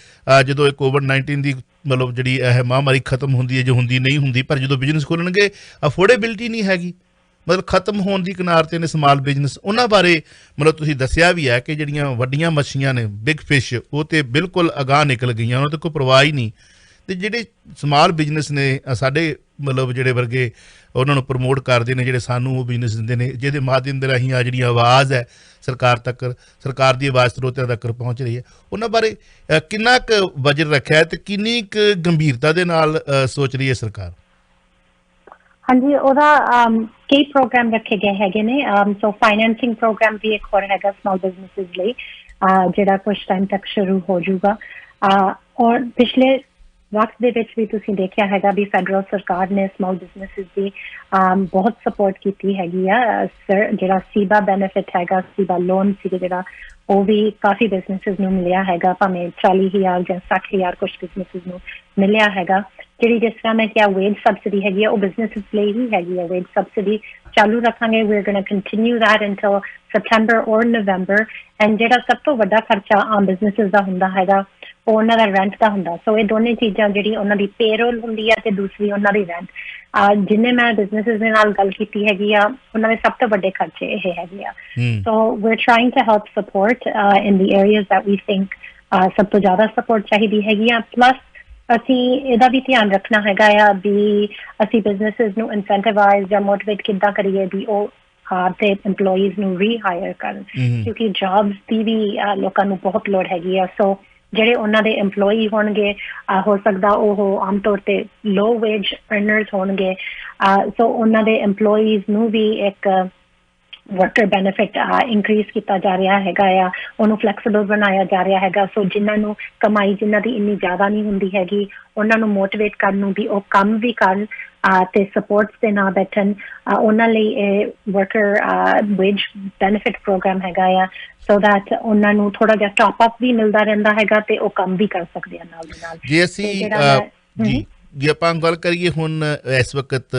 ਜਦੋਂ ਇਹ COVID-19 ਦੀ ਮਤਲਬ ਜਿਹੜੀ ਇਹ ਮਹਾਂਮਾਰੀ ਖਤਮ ਹੁੰਦੀ ਹੈ ਜੇ ਹੁੰਦੀ ਨਹੀਂ ਹੁੰਦੀ ਪਰ ਜਦੋਂ ਬਿਜ਼ਨਸ ਖੋਲ੍ਹਣਗੇ ਅਫੋਰਡੇਬਿਲਿਟੀ ਨਹੀਂ ਹੈਗੀ ਮਤਲਬ ਖਤਮ ਹੋਣ ਦੀ ਕਿਨਾਰ 'ਤੇ ਨੇ ਸਮਾਲ ਬਿਜ਼ਨਸ ਉਹਨਾਂ ਬਾਰੇ ਮਤਲਬ ਤੁਸੀਂ ਦੱਸਿਆ ਵੀ ਹੈ ਕਿ ਜਿਹੜੀਆਂ ਵੱਡੀਆਂ ਮੱਛੀਆਂ ਨੇ ਬਿਗ ਫਿਸ਼ ਉਹ ਤਾਂ ਬਿਲਕੁਲ ਅਗਾਂਹ ਨਿਕਲ ਗਈਆਂ ਉਹਨਾਂ 'ਤੇ ਕੋਈ ਪਰਵਾਹ ਹੀ ਨਹੀਂ ਅਤੇ ਜਿਹੜੇ ਸਮਾਲ ਬਿਜ਼ਨਸ ਨੇ ਸਾਡੇ ਮਤਲਬ ਜਿਹੜੇ ਵਰਗੇ ਉਹਨਾਂ ਨੂੰ ਪ੍ਰਮੋਟ ਕਰਦੇ ਨੇ ਜਿਹੜੇ ਸਾਨੂੰ ਉਹ ਬਿਜ਼ਨਸ ਦਿੰਦੇ ਨੇ ਜਿਹਦੇ ਮਾਧਿਅਮ ਦੇ ਰਾਹੀਂ ਆ ਜਿਹੜੀ ਆਵਾਜ਼ ਹੈ ਸਰਕਾਰ ਦੀ ਆਵਾਜ਼ ਸਰੋਤਿਆਂ ਤੱਕ ਪਹੁੰਚ ਰਹੀ ਹੈ ਉਹਨਾਂ ਬਾਰੇ ਕਿੰਨਾ ਕੁ ਵਜਨ ਰੱਖਿਆ ਅਤੇ ਕਿੰਨੀ ਕੁ ਗੰਭੀਰਤਾ ਦੇ ਨਾਲ ਸੋਚ ਰਹੀ ਹੈ ਸਰਕਾਰ ਹਾਂਜੀ ਉਹਦਾ ਕਈ ਪ੍ਰੋਗਰਾਮ ਰੱਖੇ ਗਏ ਹੈਗੇ ਨੇ ਸੋ ਫਾਈਨੈਂਸਿੰਗ ਪ੍ਰੋਗਰਾਮ ਵੀ ਇੱਕ ਹੋਰ ਹੈਗਾ ਸਮਾਲ ਬਿਜ਼ਨਸਿਸ ਲਈ ਜਿਹੜਾ ਕੁਝ ਟਾਈਮ ਤੱਕ ਸ਼ੁਰੂ ਹੋ ਜਾਊਗਾ ਔਰ ਪਿਛਲੇ ਵਕਤ ਦੇ ਵਿੱਚ ਵੀ ਤੁਸੀਂ ਦੇਖਿਆ ਹੈਗਾ ਵੀ ਫੈਡਰਲ ਸਰਕਾਰ ਨੇ ਸਮਾਲ ਬਿਜ਼ਨਸਿਸ ਦੀ ਬਹੁਤ ਸਪੋਰਟ ਕੀਤੀ ਹੈਗੀ ਆ ਜਿਹੜਾ ਸੀਬਾ ਬੈਨੀਫਿਟ ਹੈਗਾ ਸੀਬਾ ਲੋਨ ਸੀ ਜਿਹੜਾ ਉਹ ਵੀ ਕਾਫੀ ਬਿਜ਼ਨਸਿਸ ਨੂੰ ਮਿਲਿਆ ਹੈਗਾ ਭਾਵੇਂ 40,000 ਜਾਂ 60,000 ਕੁਛ ਬਿਜ਼ਨਸਿਸ ਨੂੰ ਮਿਲਿਆ ਹੈਗਾ ਜਿਹੜੀ ਜਿਸ ਤਰ੍ਹਾਂ ਮੈਂ ਕਿਹਾ ਵੇਜ ਸਬਸਿਡੀ ਹੈਗੀ ਆ ਉਹ ਬਿਜ਼ਨਸਿਸ ਲਈ ਹੀ ਹੈਗੀ ਆ ਵੇਜ ਸਬਸਿਡੀ ਚਾਲੂ ਰੱਖਾਂਗੇ we're going to continue that until September or November and ਜਿਹੜਾ ਸਭ ਤੋਂ ਵੱਡਾ ਖਰਚਾ ਆਮ ਬਿਜ਼ਨਸਿਸ ਦਾ ਹੁੰਦਾ ਹੈਗਾ ਉਹ ਉਹਨਾਂ ਦਾ ਰੈਂਟ ਦਾ ਹੁੰਦਾ ਸੋ ਇਹ ਦੋਨੇ ਚੀਜ਼ਾਂ ਜਿਹੜੀ ਉਹਨਾਂ ਦੀ ਪੇਰੋਲ ਹੁੰਦੀ ਆ ਤੇ ਦੂਸਰੀ ਉਹਨਾਂ ਦੀ ਰੈਂਟ ਜਿੰਨੇ ਮੈਂ ਬਿਜ਼ਨਸਿਸ ਦੇ ਨਾਲ ਗੱਲ ਕੀਤੀ ਹੈਗੀ ਆ ਉਹਨਾਂ ਦੇ ਸਭ ਤੋਂ ਵੱਡੇ ਖਰਚੇ ਇਹ ਹੈਗੇ ਆ ਸੋ we're trying to help support in the areas that we think ਸਭ ਤੋਂ ਜ਼ਿਆਦਾ ਸਪੋਰਟ ਚਾਹੀਦੀ ਹੈਗੀ ਆ ਪਲੱਸ ਅਸੀਂ ਇਹਦਾ ਵੀ ਧਿਆਨ ਰੱਖਣਾ ਹੈਗਾ ਆ ਵੀ ਅਸੀਂ ਬਿਜ਼ਨੈਸਿਸ ਨੂੰ ਇਨਸੈਂਟਿਵਾਈਜ਼ ਜਾਂ ਮੋਟੀਵੇਟ ਕਿੱਦਾਂ ਕਰੀਏ ਵੀ ਉਹ ਤੇ EMPLOYEES ਨੂੰ ਰੀਹਾਇਰ ਕਰਨ ਕਿਉਂਕਿ ਜੌਬਸ ਦੀ ਵੀ ਲੋਕਾਂ ਨੂੰ ਬਹੁਤ ਲੋੜ ਹੈਗੀ ਆ ਸੋ ਜਿਹੜੇ ਉਹਨਾਂ ਦੇ EMPLOYEE ਹੋਣਗੇ ਹੋ ਸਕਦਾ ਉਹ ਆਮ ਤੌਰ ਤੇ ਲੋ ਵੇਜ ਅਰਨਰਸ ਹੋਣਗੇ ਸੋ ਉਹਨਾਂ ਦੇ EMPLOYEES ਨੂੰ ਵੀ ਇੱਕ worker benefit increase ਕੀਤਾ ਜਾ ਰਿਹਾ ਹੈਗਾ ਆ ਉਹਨੂੰ flexible ਬਣਾਇਆ ਜਾ ਰਿਹਾ ਹੈਗਾ ਸੋ ਜਿਨ੍ਹਾਂ ਨੂੰ ਕਮਾਈ ਜਿਨ੍ਹਾਂ ਦੀ ਇੰਨੀ ਜ਼ਿਆਦਾ ਨਹੀਂ ਹੁੰਦੀ ਹੈਗੀ ਉਹਨਾਂ ਨੂੰ ਮੋਟੀਵੇਟ ਕਰਨ ਨੂੰ ਵੀ ਉਹ ਕੰਮ ਵੀ ਕਰਨ ਤੇ ਸਪੋਰਟਸ ਤੇ ਨਾ ਬੈਠਣ ਉਹਨਾਂ ਲਈ ਇਹ ਵਰਕਰ ਵੇਜ ਬੈਨੀਫਿਟ ਪ੍ਰੋਗਰਾਮ ਹੈਗਾ ਆ ਸੋ ਦੈਟ ਉਹਨਾਂ ਨੂੰ ਥੋੜਾ ਜਿਹਾ ਟਾਪ ਅਪ ਵੀ ਮਿਲਦਾ ਰਹਿੰਦਾ ਹੈਗਾ ਤੇ ਉਹ ਕੰਮ ਵੀ ਕਰ ਸਕਦੇ ਆ ਨਾਲ ਦੀ ਨਾਲ ਜੇ ਅਸੀਂ ਜੇ ਆਪਾਂ ਗੱਲ ਕਰੀਏ ਹੁਣ ਇਸ ਵਕਤ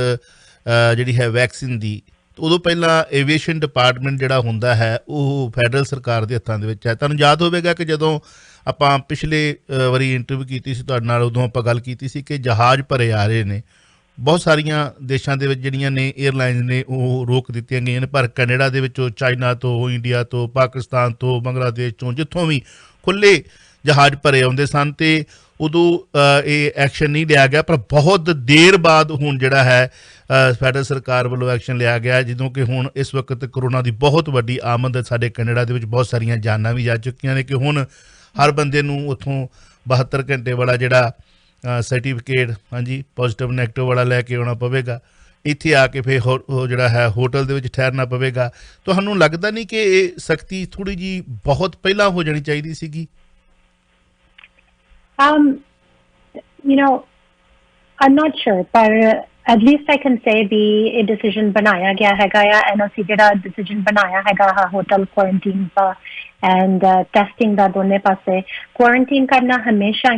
ਜਿਹੜੀ ਹੈ ਵੈਕਸੀਨ ਦੀ ਉਦੋਂ ਪਹਿਲਾਂ ਏਵੀਏਸ਼ਨ ਡਿਪਾਰਟਮੈਂਟ ਜਿਹੜਾ ਹੁੰਦਾ ਹੈ ਉਹ ਫੈਡਰਲ ਸਰਕਾਰ ਦੇ ਹੱਥਾਂ ਦੇ ਵਿੱਚ ਹੈ ਤੁਹਾਨੂੰ ਯਾਦ ਹੋਵੇਗਾ ਕਿ ਜਦੋਂ ਆਪਾਂ ਪਿਛਲੇ ਵਾਰੀ ਇੰਟਰਵਿਊ ਕੀਤੀ ਸੀ ਤੁਹਾਡੇ ਨਾਲ ਉਦੋਂ ਆਪਾਂ ਗੱਲ ਕੀਤੀ ਸੀ ਕਿ ਜਹਾਜ਼ ਭਰੇ ਆ ਰਹੇ ਨੇ ਬਹੁਤ ਸਾਰੀਆਂ ਦੇਸ਼ਾਂ ਦੇ ਵਿੱਚ ਜਿਹੜੀਆਂ ਨੇ ਏਅਰਲਾਈਨਸ ਨੇ ਉਹ ਰੋਕ ਦਿੱਤੀਆਂ ਗਈਆਂ ਨੇ ਪਰ ਕੈਨੇਡਾ ਦੇ ਵਿੱਚੋਂ ਚਾਈਨਾ ਤੋਂ ਇੰਡੀਆ ਤੋਂ ਪਾਕਿਸਤਾਨ ਤੋਂ ਬੰਗਲਾਦੇਸ਼ ਤੋਂ ਜਿੱਥੋਂ ਵੀ ਖੁੱਲ੍ਹੇ ਜਹਾਜ਼ ਭਰੇ ਆਉਂਦੇ ਸਨ ਅਤੇ ਉਦੋਂ ਇਹ ਐਕਸ਼ਨ ਨਹੀਂ ਲਿਆ ਗਿਆ ਪਰ ਬਹੁਤ ਦੇਰ ਬਾਅਦ ਹੁਣ ਜਿਹੜਾ ਹੈ ਫੈਡਰਲ ਸਰਕਾਰ ਵੱਲੋਂ ਐਕਸ਼ਨ ਲਿਆ ਗਿਆ ਜਦੋਂ ਕਿ ਹੁਣ ਇਸ ਵਕਤ ਕਰੋਨਾ ਦੀ ਬਹੁਤ ਵੱਡੀ ਆਮਦ ਸਾਡੇ ਕੈਨੇਡਾ ਦੇ ਵਿੱਚ ਬਹੁਤ ਸਾਰੀਆਂ ਜਾਨਾਂ ਵੀ ਜਾ ਚੁੱਕੀਆਂ ਨੇ ਕਿ ਹੁਣ ਹਰ ਬੰਦੇ ਨੂੰ ਉੱਥੋਂ 72 ਘੰਟੇ ਵਾਲਾ ਜਿਹੜਾ ਸਰਟੀਫਿਕੇਟ ਹਾਂਜੀ ਪੋਜ਼ੀਟਿਵ ਨੈਗੇਟਿਵ ਵਾਲਾ ਲੈ ਕੇ ਆਉਣਾ ਪਵੇਗਾ ਇੱਥੇ ਆ ਕੇ ਫਿਰ ਉਹ ਜਿਹੜਾ ਹੈ ਹੋਟਲ ਦੇ ਵਿੱਚ ਠਹਿਰਨਾ ਪਵੇਗਾ ਤੁਹਾਨੂੰ ਲੱਗਦਾ ਨਹੀਂ ਕਿ ਇਹ ਸਖਤੀ ਥੋੜ੍ਹੀ ਜਿਹੀ ਬਹੁਤ ਪਹਿਲਾਂ ਹੋ ਜਾਣੀ ਚਾਹੀਦੀ ਸੀਗੀ You know, I'm not sure, but at least I can say the decision banaya gaya hega ya and ਅਸੀਂ ਜਿਹੜਾ decision banaya hega hotel quarantine the and testing ਦਾ ਦੋਨੇ ਪਾਸੇ quarantine ਕਰਨਾ ਹਮੇਸ਼ਾ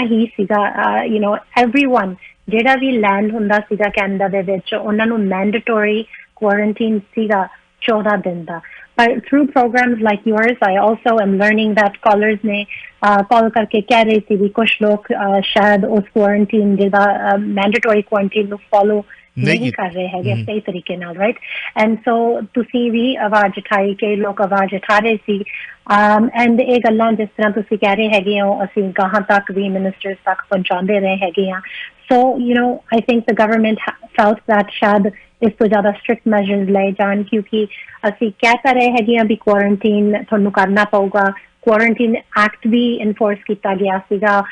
ਹੀ ਸੀਗਾ you know everyone ਜਿਹੜਾ ਵੀ land ਹੁੰਦਾ ਸੀਗਾ ਕੈਨੇਡਾ ਦੇ ਵਿੱਚ ਉਹਨਾਂ ਨੂੰ mandatory quarantine ਸੀਗਾ 14 ਦਿਨ ਦਾ But through programs like yours, I also am learning that callers ne call karke keh rahe thi bhi kuch log shayad us quarantine jida mandatory quarantine nu follow नहीं कर रहे हैं सही तरीके नाल right and so तुसी भी आवाज उठाई के लोग आवाज उठा रहे सी and ਇਹ ਗੱਲਾਂ ਜਿਸ ਤਰ੍ਹਾਂ ਤੁਸੀਂ ਕਹਿ ਰਹੇ ਹੈਗੇ ਹੋ ਅਸੀਂ ਗਾਹਾਂ ਤੱਕ ਵੀ ਮਿਨਿਸਟਰਸ ਤੱਕ ਪਹੁੰਚਾਉਂਦੇ ਰਹੇ ਹੈਗੇ ਆ so you know I think the government felt that ਸ਼ਾਇਦ ਇਸ ਤੋਂ ਜ਼ਿਆਦਾ ਸਟ੍ਰਿਕਟ ਮੈਜਰਸ ਲਏ ਜਾਣ ਕਿਉਂਕਿ ਅਸੀਂ ਕਹਿ ਤਾਂ ਰਹੇ ਹੈਗੇ ਆ ਵੀ ਕੁਆਰੰਟੀਨ ਤੁਹਾਨੂੰ ਕਰਨਾ ਪਊਗਾ ਕੁਆਰੰਟੀਨ ਐਕਟ ਵੀ ਇਨਫੋਰਸ ਕੀਤਾ ਗਿਆ ਸੀਗਾ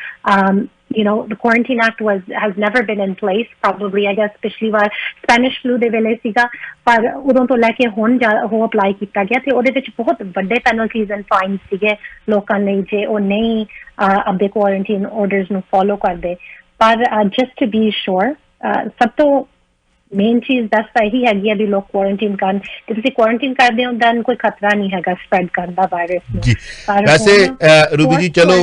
you know the quarantine act has never been in place probably I guess ਪਿਛਲੀ ਵਾਰ ਸਪੈਨਿਸ਼ ਫਲੂ ਦੇ ਵੇਲੇ ਸੀਗਾ ਪਰ ਉਦੋਂ ਤੋਂ ਲੈ ਕੇ ਹੁਣ ਉਹ ਅਪਲਾਈ ਕੀਤਾ ਗਿਆ ਤੇ ਉਹਦੇ ਵਿੱਚ ਬਹੁਤ ਵੱਡੇ ਪੈਨਲਟੀਜ਼ ਐਂਡ ਫਾਈਨਸ ਸੀਗੇ ਲੋਕਾਂ ਲਈ ਜੇ ਉਹ ਨਹੀਂ ਆਪਦੇ ਕੁਆਰੰਟੀਨ ਆਰਡਰਸ ਨੂੰ ਫੋਲੋ ਕਰਦੇ ਪਰ just to be sure ਸਭ ਤੋਂ ਮੇਨ ਚੀਜ਼ ਦੱਸ ਇਹੀ ਹੈਗੀ ਆ ਵੀ ਲੋਕ ਕੁਆਰੰਟੀਨ ਕਰਨ ਤੇ ਤੁਸੀਂ ਕੁਆਰੰਟੀਨ ਕਰਦੇ ਹੋ ਤਾਂ ਕੋਈ ਖਤਰਾ ਨਹੀਂ ਹੈਗਾ ਸਪਰੈਡ ਕਰਨ ਦਾ ਵਾਇਰਸ ਨੂੰ ਜੀ ਵੈਸੇ ਰੂਬੀ ਜੀ ਚਲੋ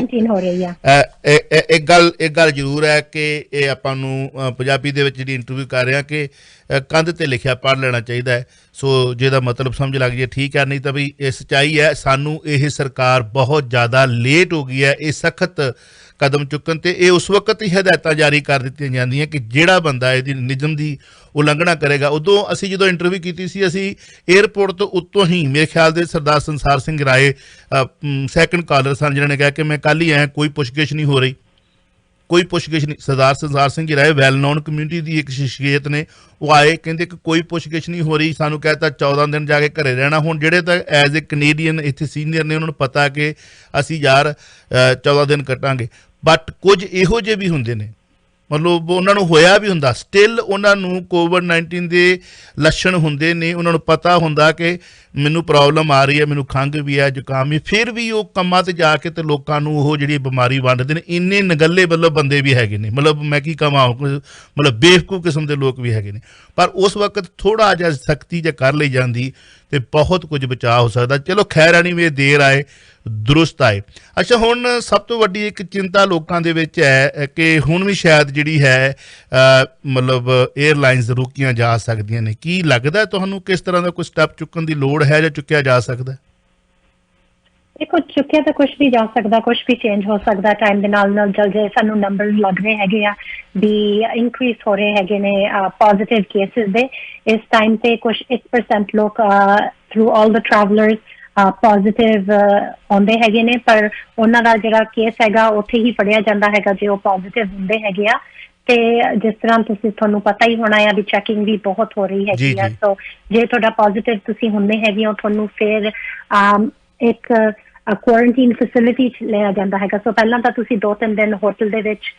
ਇੱਕ ਗੱਲ ਜ਼ਰੂਰ ਹੈ ਕਿ ਇਹ ਆਪਾਂ ਨੂੰ ਪੰਜਾਬੀ ਦੇ ਵਿੱਚ ਜਿਹੜੀ ਇੰਟਰਵਿਊ ਕਰ ਰਹੇ ਹਾਂ ਕਿ ਕੰਧ ਤੇ ਲਿਖਿਆ ਪੜ੍ਹ ਲੈਣਾ ਚਾਹੀਦਾ ਹੈ ਸੋ ਜਿਹਦਾ ਮਤਲਬ ਸਮਝ ਲੱਗ ਜਾਏ ਠੀਕ ਹੈ ਨਹੀਂ ਤਾਂ ਵੀ ਇਹ ਸੱਚਾਈ ਹੈ ਸਾਨੂੰ ਇਹ ਸਰਕਾਰ ਬਹੁਤ ਜ਼ਿਆਦਾ ਲੇਟ ਹੋ ਗਈ ਹੈ ਇਹ ਸਖਤ ਕਦਮ ਚੁੱਕਣ ਤੇ ਇਹ ਉਸ ਵਕਤ ਹੀ ਹਦਾਇਤਾਂ ਜਾਰੀ ਕਰ ਦਿੱਤੀਆਂ ਜਾਂਦੀਆਂ ਕਿ ਜਿਹੜਾ ਬੰਦਾ ਇਹਦੀ ਨਿਯਮ ਦੀ ਉਲੰਘਣਾ ਕਰੇਗਾ ਉਦੋਂ ਅਸੀਂ ਜਦੋਂ ਇੰਟਰਵਿਊ ਕੀਤੀ ਸੀ ਅਸੀਂ ਏਅਰਪੋਰਟ ਤੋਂ ਉੱਤੋਂ ਹੀ ਮੇਰੇ ਖਿਆਲ ਦੇ ਸਰਦਾਰ ਸੰਸਾਰ ਸਿੰਘ ਰਾਏ ਸੈਕੰਡ ਕਾਲਰ ਸਨ ਜਿਹਨਾਂ ਨੇ ਕਿਹਾ ਕਿ ਮੈਂ ਕੱਲ੍ਹ ਹੀ ਆਇਆ ਕੋਈ ਪੁੱਛਗਿੱਛ ਨਹੀਂ ਹੋ ਰਹੀ ਕੋਈ ਪੁੱਛਗਿੱਛ ਨਹੀਂ ਸਰਦਾਰ ਸੰਸਾਰ Singh Rai well non community ਦੀ ਇੱਕ ਸ਼ਖਸੀਅਤ ਨੇ ਉਹ ਆਏ ਕਹਿੰਦੇ ਕਿ ਕੋਈ ਪੁੱਛਗਿੱਛ ਨਹੀਂ ਹੋ ਰਹੀ ਸਾਨੂੰ ਕਹਿਤਾ 14 ਦਿਨ ਜਾ ਕੇ ਘਰੇ ਰਹਿਣਾ ਹੁਣ ਜਿਹੜੇ ਤਾਂ ਐਜ਼ ਏ ਕੈਨੇਡੀਅਨ ਇੱਥੇ ਸੀਨੀਅਰ ਨੇ ਉਹਨਾਂ ਨੂੰ ਪਤਾ ਕਿ ਅਸੀਂ ਯਾਰ 14 ਦਿਨ ਕੱਟਾਂਗੇ ਬਟ ਕੁਝ ਇਹੋ ਜਿਹੇ ਵੀ ਹੁੰਦੇ ਨੇ ਮਤਲਬ ਉਹਨਾਂ ਨੂੰ ਹੋਇਆ ਵੀ ਹੁੰਦਾ ਸਟਿਲ ਉਹਨਾਂ ਨੂੰ COVID-19 ਦੇ ਲੱਛਣ ਹੁੰਦੇ ਨੇ ਉਹਨਾਂ ਨੂੰ ਪਤਾ ਹੁੰਦਾ ਕਿ ਮੈਨੂੰ ਪ੍ਰੋਬਲਮ ਆ ਰਹੀ ਹੈ ਮੈਨੂੰ ਖੰਘ ਵੀ ਹੈ ਜ਼ੁਕਾਮ ਵੀ ਫਿਰ ਵੀ ਉਹ ਕੰਮਾਂ 'ਤੇ ਜਾ ਕੇ ਅਤੇ ਲੋਕਾਂ ਨੂੰ ਉਹ ਜਿਹੜੀ ਬਿਮਾਰੀ ਵੰਡਦੇ ਨੇ ਇੰਨੇ ਨਗੱਲੇ ਮਤਲਬ ਬੰਦੇ ਵੀ ਹੈਗੇ ਨੇ ਮਤਲਬ ਮੈਂ ਕੀ ਕਹਾਂ ਮਤਲਬ ਬੇਵਕੂਫ ਕਿਸਮ ਦੇ ਲੋਕ ਵੀ ਹੈਗੇ ਨੇ ਪਰ ਉਸ ਵਕਤ ਥੋੜ੍ਹਾ ਜਿਹਾ ਸਖਤੀ ਜੇ ਕਰ ਲਈ ਜਾਂਦੀ ਅਤੇ ਬਹੁਤ ਕੁਝ ਬਚਾਅ ਹੋ ਸਕਦਾ ਚਲੋ ਖੈਰ ਐਨੀਵੇ ਦੇਰ ਆਏ ਦਰੁਸਤ ਆਏ ਅੱਛਾ ਹੁਣ ਸਭ ਤੋਂ ਵੱਡੀ ਇੱਕ ਚਿੰਤਾ ਲੋਕਾਂ ਦੇ ਵਿੱਚ ਹੈ ਕਿ ਹੁਣ ਵੀ ਸ਼ਾਇਦ ਜਿਹੜੀ ਹੈ ਮਤਲਬ ਏਅਰਲਾਈਨਸ ਰੋਕੀਆਂ ਜਾ ਸਕਦੀਆਂ ਨੇ ਕੀ ਲੱਗਦਾ ਤੁਹਾਨੂੰ ਕਿਸ ਤਰ੍ਹਾਂ ਦਾ ਕੋਈ ਸਟੈਪ ਚੁੱਕਣ ਦੀ ਲੋੜ ਹੈ ਜਾਂ ਚੁੱਕਿਆ ਜਾ ਸਕਦਾ ਦੇਖੋ ਚੁੱਕਿਆ ਤਾਂ ਕੁਛ ਵੀ ਜਾ ਸਕਦਾ ਕੁਛ ਵੀ ਚੇਂਜ ਹੋ ਸਕਦਾ ਟਾਈਮ ਦੇ ਨਾਲ ਨਾਲ ਜਲ ਜੇ ਸਾਨੂੰ ਨੰਬਰ ਲੱਗ ਰਹੇ ਹੈਗੇ ਆ ਵੀ ਇਨਕਰੀਜ਼ ਹੋ ਰਹੇ ਹੈਗੇ ਨੇ ਪੋਜ਼ੀਟਿਵ ਕੇਸਿਸ ਦੇ ਇਸ ਟਾਈਮ ਤੇ ਕੁਛ 1% ਲੋਕ ਥਰੂ ਆਲ ਦ ਟਰੈਵਲਰਸ ਪੋਜ਼ਿਟਿਵ ਆਉਂਦੇ ਹੈਗੇ ਨੇ, ਪਰ ਉਹਨਾਂ ਦਾ ਜਿਹੜਾ ਕੇਸ ਹੈਗਾ ਉੱਥੇ ਹੀ ਫੜਿਆ ਜਾਂਦਾ ਹੈਗਾ ਜੇ ਉਹ ਪੋਜ਼ਿਟਿਵ ਹੁੰਦੇ ਹੈਗੇ ਆ। ਤੇ ਜਿਸ ਤਰ੍ਹਾਂ ਤੁਹਾਨੂੰ ਪਤਾ ਹੀ ਹੋਣਾ ਆ ਵੀ ਚੈਕਿੰਗ ਵੀ ਬਹੁਤ ਹੋ ਰਹੀ ਹੈਗੀ ਆ। ਸੋ ਜੇ ਤੁਹਾਡਾ ਪੋਜ਼ਿਟਿਵ ਤੁਸੀਂ ਹੁੰਦੇ ਹੈਗੇ ਹੋ, ਤੁਹਾਨੂੰ ਫਿਰ ਇੱਕ ਕੁਆਰੰਟੀਨ ਫੈਸਿਲਿਟੀ 'ਚ ਲਿਆ ਜਾਂਦਾ ਹੈਗਾ। ਸੋ ਪਹਿਲਾਂ ਤਾਂ ਤੁਸੀਂ 2-3 ਦਿਨ ਹੋਟਲ ਦੇ ਵਿੱਚ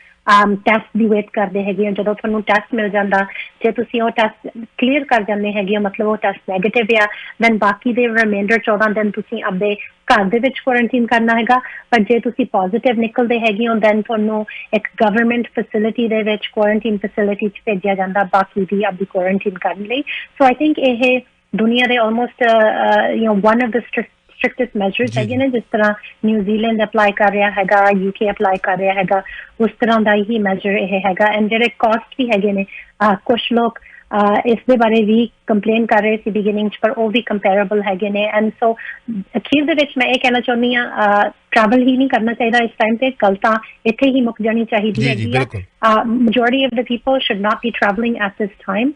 ਟੈਸਟ ਦੀ ਵੇਟ ਕਰਦੇ ਹੈਗੇ ਹੋ। ਜਦੋਂ ਤੁਹਾਨੂੰ ਟੈਸਟ ਮਿਲ ਜਾਂਦਾ, ਜੇ ਤੁਸੀਂ ਉਹ ਟੈਸਟ ਕਲੀਅਰ ਕਰ ਜਾਂਦੇ ਹੈਗੇ ਹੋ, ਮਤਲਬ ਉਹ ਟੈਸਟ ਨੈਗੇਟਿਵ ਆ, ਦੈਨ ਬਾਕੀ ਦੇ ਰਿਮਾਈਂਡਰ 14 ਦਿਨ ਤੁਸੀਂ ਆਪਦੇ ਘਰ ਦੇ ਵਿੱਚ ਕੁਆਰੰਟੀਨ ਕਰਨਾ ਹੈਗਾ। ਪਰ ਜੇ ਤੁਸੀਂ ਪੋਜ਼ਿਟਿਵ ਨਿਕਲਦੇ ਹੈਗੇ ਹੋ, ਦੈਨ ਤੁਹਾਨੂੰ ਇੱਕ ਗਵਰਨਮੈਂਟ ਫੈਸਿਲਿਟੀ ਦੇ ਵਿੱਚ ਕੁਆਰੰਟੀਨ ਫੈਸਿਲਿਟੀ 'ਚ ਭੇਜਿਆ ਜਾਂਦਾ ਬਾਕੀ ਦੀ ਆਪਦੀ ਕੁਆਰੰਟੀਨ ਕਰਨ ਲਈ। ਸੋ ਆਈ ਥਿੰਕ ਇਹ ਦੁਨੀਆ ਦੇ almost one of the strictest measures ਹੈਗੇ ਨੇ। ਜਿਸ ਤਰ੍ਹਾਂ ਨਿਊਜ਼ੀਲੈਂਡ ਅਪਲਾਈ ਕਰ ਰਿਹਾ ਹੈਗਾ, UK ਅਪਲਾਈ ਕਰ ਰਿਹਾ ਹੈਗਾ, ਉਸ ਤਰ੍ਹਾਂ ਦਾ ਹੀ ਮੈਜਰ ਇਹ ਹੈਗਾ। ਐਂਡ ਜਿਹੜੇ ਕਾਸਟ ਵੀ ਹੈਗੇ ਨੇ, ਕੁਛ ਲੋਕ ਇਸ ਦੇ ਬਾਰੇ ਵੀ ਕੰਪਲੇਨ ਕਰ ਰਹੇ ਸੀ ਬਿਗਿਨਿੰਗ 'ਚ, ਪਰ ਉਹ ਵੀ ਕੰਪੈਰੇਬਲ ਹੈਗੇ ਨੇ। ਐਂਡ ਸੋ ਅਖੀਰ ਦੇ ਵਿੱਚ ਮੈਂ ਇਹ ਕਹਿਣਾ ਚਾਹੁੰਦੀ ਹਾਂ, ਟਰੈਵਲ ਹੀ ਨਹੀਂ ਕਰਨਾ ਚਾਹੀਦਾ ਇਸ ਟਾਈਮ ਤੇ। ਗੱਲ ਤਾਂ ਇੱਥੇ ਹੀ ਮੁੱਕ ਜਾਣੀ ਚਾਹੀਦੀ ਹੈਗੀ ਆ। majority of the people should not be traveling at this time.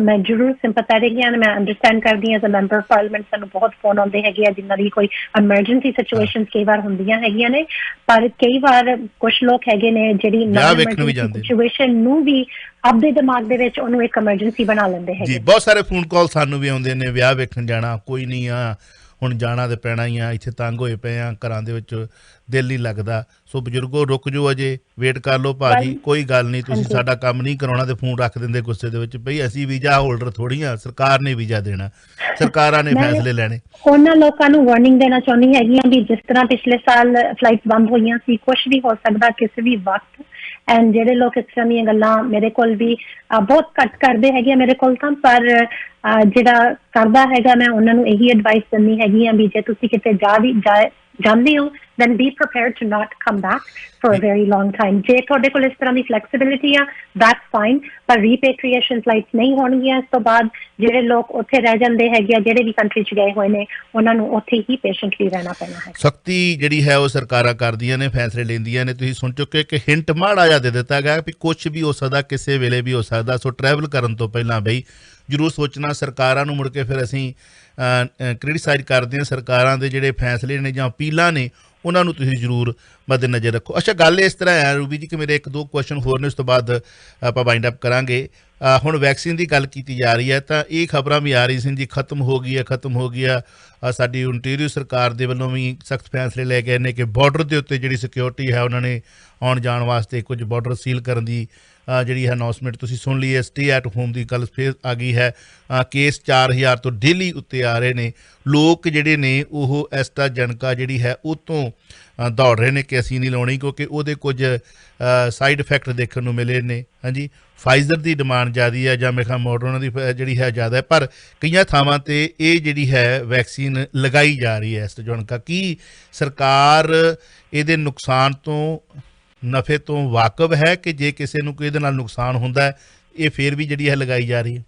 ਮੈਂ ਜ਼ਰੂਰ ਸਿੰਪੈਥੈਟਿਕ ਹਾਂ, ਮੈਂ ਅੰਡਰਸਟੈਂਡ ਕਰਦੀ ਹਾਂ। As a member of parliament ਸਾਨੂੰ ਬਹੁਤ ਫੋਨ ਆਉਂਦੇ ਹੈਗੇ ਆ ਜਿਨ੍ਹਾਂ ਦੀ ਕੋਈ ਐਮਰਜੈਂਸੀ ਸਿਚੁਏਸ਼ਨ ਕਈ ਵਾਰ ਹੁੰਦੀਆਂ ਹੈਗੀਆਂ ਨੇ, ਪਰ ਕਈ ਵਾਰ ਕੁਛ ਲੋਕ ਹੈਗੇ ਨੇ ਜਿਹੜੀ ਨਾਨ ਐਮਰਜੈਂਸੀ ਸਿਚੁਏਸ਼ਨ ਨੂੰ ਵੀ ਆਪਦੇ ਦਿਮਾਗ ਦੇ ਵਿੱਚ ਉਹਨੂੰ ਇੱਕ ਐਮਰਜੈਂਸੀ ਬਣਾ ਲੈਂਦੇ ਹੈਗੇ। ਜੀ, ਬਹੁਤ ਸਾਰੇ ਫੋਨ ਕਾਲ ਸਾਨੂੰ ਵੀ ਆਉਂਦੇ ਨੇ, ਵਿਆਹ ਵੇਖਣ ਜਾਣਾ, ਕੋਈ ਨਹੀਂ ਆ ਹੁਣ ਜਾਣਾ ਤੇ ਪੈਣਾ ਹੀ ਆ, ਇੱਥੇ ਤੰਗ ਹੋਏ ਪਏ ਆ, ਘਰਾਂ ਦੇ ਵਿੱਚ ਦਿਲ ਨਹੀਂ ਲੱਗਦਾ। ਸੋ ਬਜ਼ੁਰਗੋ ਰੁਕ ਜਾਓ, ਅਜੇ ਵੇਟ ਕਰ ਲਓ ਭਾਜੀ, ਕੋਈ ਗੱਲ ਨਹੀਂ, ਤੁਸੀਂ ਸਾਡਾ ਕੰਮ ਨਹੀਂ ਕਰਾਉਣਾ ਤੇ ਫੋਨ ਰੱਖ ਦਿੰਦੇ ਗੁੱਸੇ ਦੇ ਵਿੱਚ। ਬਈ ਅਸੀਂ ਵੀਜ਼ਾ ਹੋਲਡਰ ਥੋੜ੍ਹੀ ਆ, ਸਰਕਾਰ ਨੇ ਵੀਜ਼ਾ ਦੇਣਾ, ਸਰਕਾਰਾਂ ਨੇ ਫੈਸਲੇ ਲੈਣੇ। ਉਹਨਾਂ ਲੋਕਾਂ ਨੂੰ ਵਾਰਨਿੰਗ ਦੇਣਾ ਚਾਹੁੰਦੀ ਹੈਗੀ ਆ ਵੀ ਜਿਸ ਤਰ੍ਹਾਂ ਪਿਛਲੇ ਸਾਲ ਫਲਾਈਟਸ ਬੰਦ ਹੋਈਆਂ ਸੀ, ਕੁਛ ਵੀ ਹੋ ਸਕਦਾ ਕਿਸੇ ਵੀ ਵਕਤ। ਐਂਡ ਜਿਹੜੇ ਲੋਕ ਇਸ ਤਰ੍ਹਾਂ ਦੀਆਂ ਗੱਲਾਂ ਮੇਰੇ ਕੋਲ ਵੀ ਬਹੁਤ ਘੱਟ ਕਰਦੇ ਹੈਗੇ ਆ ਮੇਰੇ ਕੋਲ ਤਾਂ, ਪਰ ਜਿਹੜਾ ਕਰਦਾ ਹੈਗਾ ਮੈਂ ਉਹਨਾਂ ਨੂੰ ਇਹੀ ਐਡਵਾਈਸ ਦਿੰਦੀ ਹੈਗੀ ਆ ਵੀ ਜੇ ਤੁਸੀਂ ਕਿਤੇ ਜਾਂਦੇ ਹੋ, then be prepared to not come back for a very long time. ਜੇ ਤੁਹਾਡੇ ਕੋਲ ਇਸ ਤਰ੍ਹਾਂ ਦੀ ਫਲੈਕਸੀਬਿਲਿਟੀ ਆ, that's fine, ਪਰ ਰੀਪੇਟ੍ਰੀਏਸ਼ਨ ਫਲਾਈਟਸ ਨਹੀਂ ਹੋਣਗੀਆਂ ਇਸ ਤੋਂ ਬਾਅਦ। ਜਿਹੜੇ ਲੋਕ ਉੱਥੇ ਰਹਿ ਜਾਂਦੇ ਹੈਗੇ ਆ, ਜਿਹੜੇ ਵੀ ਕੰਟਰੀ 'ਚ ਗਏ ਹੋਏ ਨੇ, ਉਹਨਾਂ ਨੂੰ ਉੱਥੇ ਹੀ ਪੇਸ਼ੈਂਟਲੀ ਰਹਿਣਾ ਪੈਣਾ ਹੈ। ਸਖਤੀ ਜਿਹੜੀ ਹੈ ਉਹ ਸਰਕਾਰਾਂ ਕਰਦੀਆਂ ਨੇ, ਫੈਸਲੇ ਲੈਂਦੀਆਂ ਨੇ। ਤੁਸੀਂ ਸੁਣ ਚੁੱਕੇ ਕਿ ਹਿੰਟ ਮਾੜਾ ਜਿਹਾ ਦੇ ਦਿੱਤਾ ਗਿਆ ਵੀ ਕੁਛ ਵੀ ਹੋ ਸਕਦਾ, ਕਿਸੇ ਵੇਲੇ ਵੀ ਹੋ ਸਕਦਾ। ਸੋ ਟਰੈਵਲ ਕਰਨ ਤੋਂ ਪਹਿਲਾਂ ਬਈ ਜ਼ਰੂਰ ਸੋਚਣਾ। ਸਰਕਾਰਾਂ ਨੂੰ ਮੁੜ ਕੇ ਫਿਰ ਅਸੀਂ ਕ੍ਰਿਟੀਸਾਈਜ਼ ਕਰਦੇ ਹਾਂ, ਸਰਕਾਰਾਂ ਦੇ ਜਿਹੜੇ ਫੈਸਲੇ ਨੇ ਜਾਂ ਅਪੀਲਾਂ ਨੇ ਉਹਨਾਂ ਨੂੰ ਤੁਸੀਂ ਜ਼ਰੂਰ ਮੱਦੇਨਜ਼ਰ ਰੱਖੋ। ਅੱਛਾ, ਗੱਲ ਇਸ ਤਰ੍ਹਾਂ ਹੈ ਰੂਬੀ ਜੀ ਕਿ ਮੇਰੇ 1-2 ਕੁਐਸਚਨ ਹੋਰ ਨੇ, ਉਸ ਤੋਂ ਬਾਅਦ ਆਪਾਂ ਵਾਈਂਡ ਅਪ ਕਰਾਂਗੇ। ਹੁਣ ਵੈਕਸੀਨ ਦੀ ਗੱਲ ਕੀਤੀ ਜਾ ਰਹੀ ਹੈ ਤਾਂ ਇਹ ਖਬਰਾਂ ਵੀ ਆ ਰਹੀ ਸੀ ਜੀ ਖਤਮ ਹੋ ਗਈ ਆ। ਸਾਡੀ ਓਨਟਾਰੀਓ ਸਰਕਾਰ ਦੇ ਵੱਲੋਂ ਵੀ ਸਖਤ ਫੈਸਲੇ ਲੈ ਗਏ ਨੇ ਕਿ ਬਾਰਡਰ ਦੇ ਉੱਤੇ ਜਿਹੜੀ ਸਿਕਿਉਰਿਟੀ ਹੈ ਉਹਨਾਂ ਨੇ ਆਉਣ ਜਾਣ ਵਾਸਤੇ ਕੁਝ ਬਾਰਡਰ ਸੀਲ ਕਰਨ ਦੀ ਜਿਹੜੀ ਹੈ ਅਨਾਊਂਸਮੈਂਟ ਤੁਸੀਂ ਸੁਣ ਲਈ ਹੈ। ਸਟੇ ਐਟ ਹੋਮ ਦੀ ਗੱਲ ਫਿਰ ਆ ਗਈ ਹੈ। ਕੇਸ 4000 ਤੋਂ ਡੇਲੀ ਉੱਤੇ ਆ ਰਹੇ ਨੇ। ਲੋਕ ਜਿਹੜੇ ਨੇ ਉਹ ਐਸਟਰਾਜੈਨੇਕਾ ਜਿਹੜੀ ਹੈ ਉਹ ਤੋਂ ਦੌੜ ਰਹੇ ਨੇ ਕਿ ਅਸੀਂ ਨਹੀਂ ਲਾਉਣੀ, ਕਿਉਂਕਿ ਉਹਦੇ ਕੁਝ ਸਾਈਡ ਇਫੈਕਟ ਦੇਖਣ ਨੂੰ ਮਿਲੇ ਨੇ। ਹਾਂਜੀ, ਫਾਈਜ਼ਰ ਦੀ ਡਿਮਾਂਡ ਜ਼ਿਆਦਾ ਹੈ ਜਾਂ ਮੇਰੇ ਖਿਆਲ ਮੋਡਰਨਾ ਦੀ ਜਿਹੜੀ ਹੈ ਜ਼ਿਆਦਾ ਹੈ, ਪਰ ਕਈਆਂ ਥਾਵਾਂ 'ਤੇ ਇਹ ਜਿਹੜੀ ਹੈ ਵੈਕਸੀਨ ਲਗਾਈ ਜਾ ਰਹੀ ਹੈ ਐਸਟਰਾਜੈਨੇਕਾ। ਕੀ ਸਰਕਾਰ ਇਹਦੇ ਨੁਕਸਾਨ ਤੋਂ ਨਫੇ ਤੋਂ ਵਾਕਫ ਹੈ ਕਿ ਜੇ ਕਿਸੇ ਨੂੰ ਕੋਈ ਇਹਦੇ ਨਾਲ ਨੁਕਸਾਨ ਹੁੰਦਾ ਹੈ ਇਹ ਫਿਰ ਵੀ ਜਿਹੜੀ ਹੈ ਲਗਾਈ ਜਾ ਰਹੀ ਹੈ?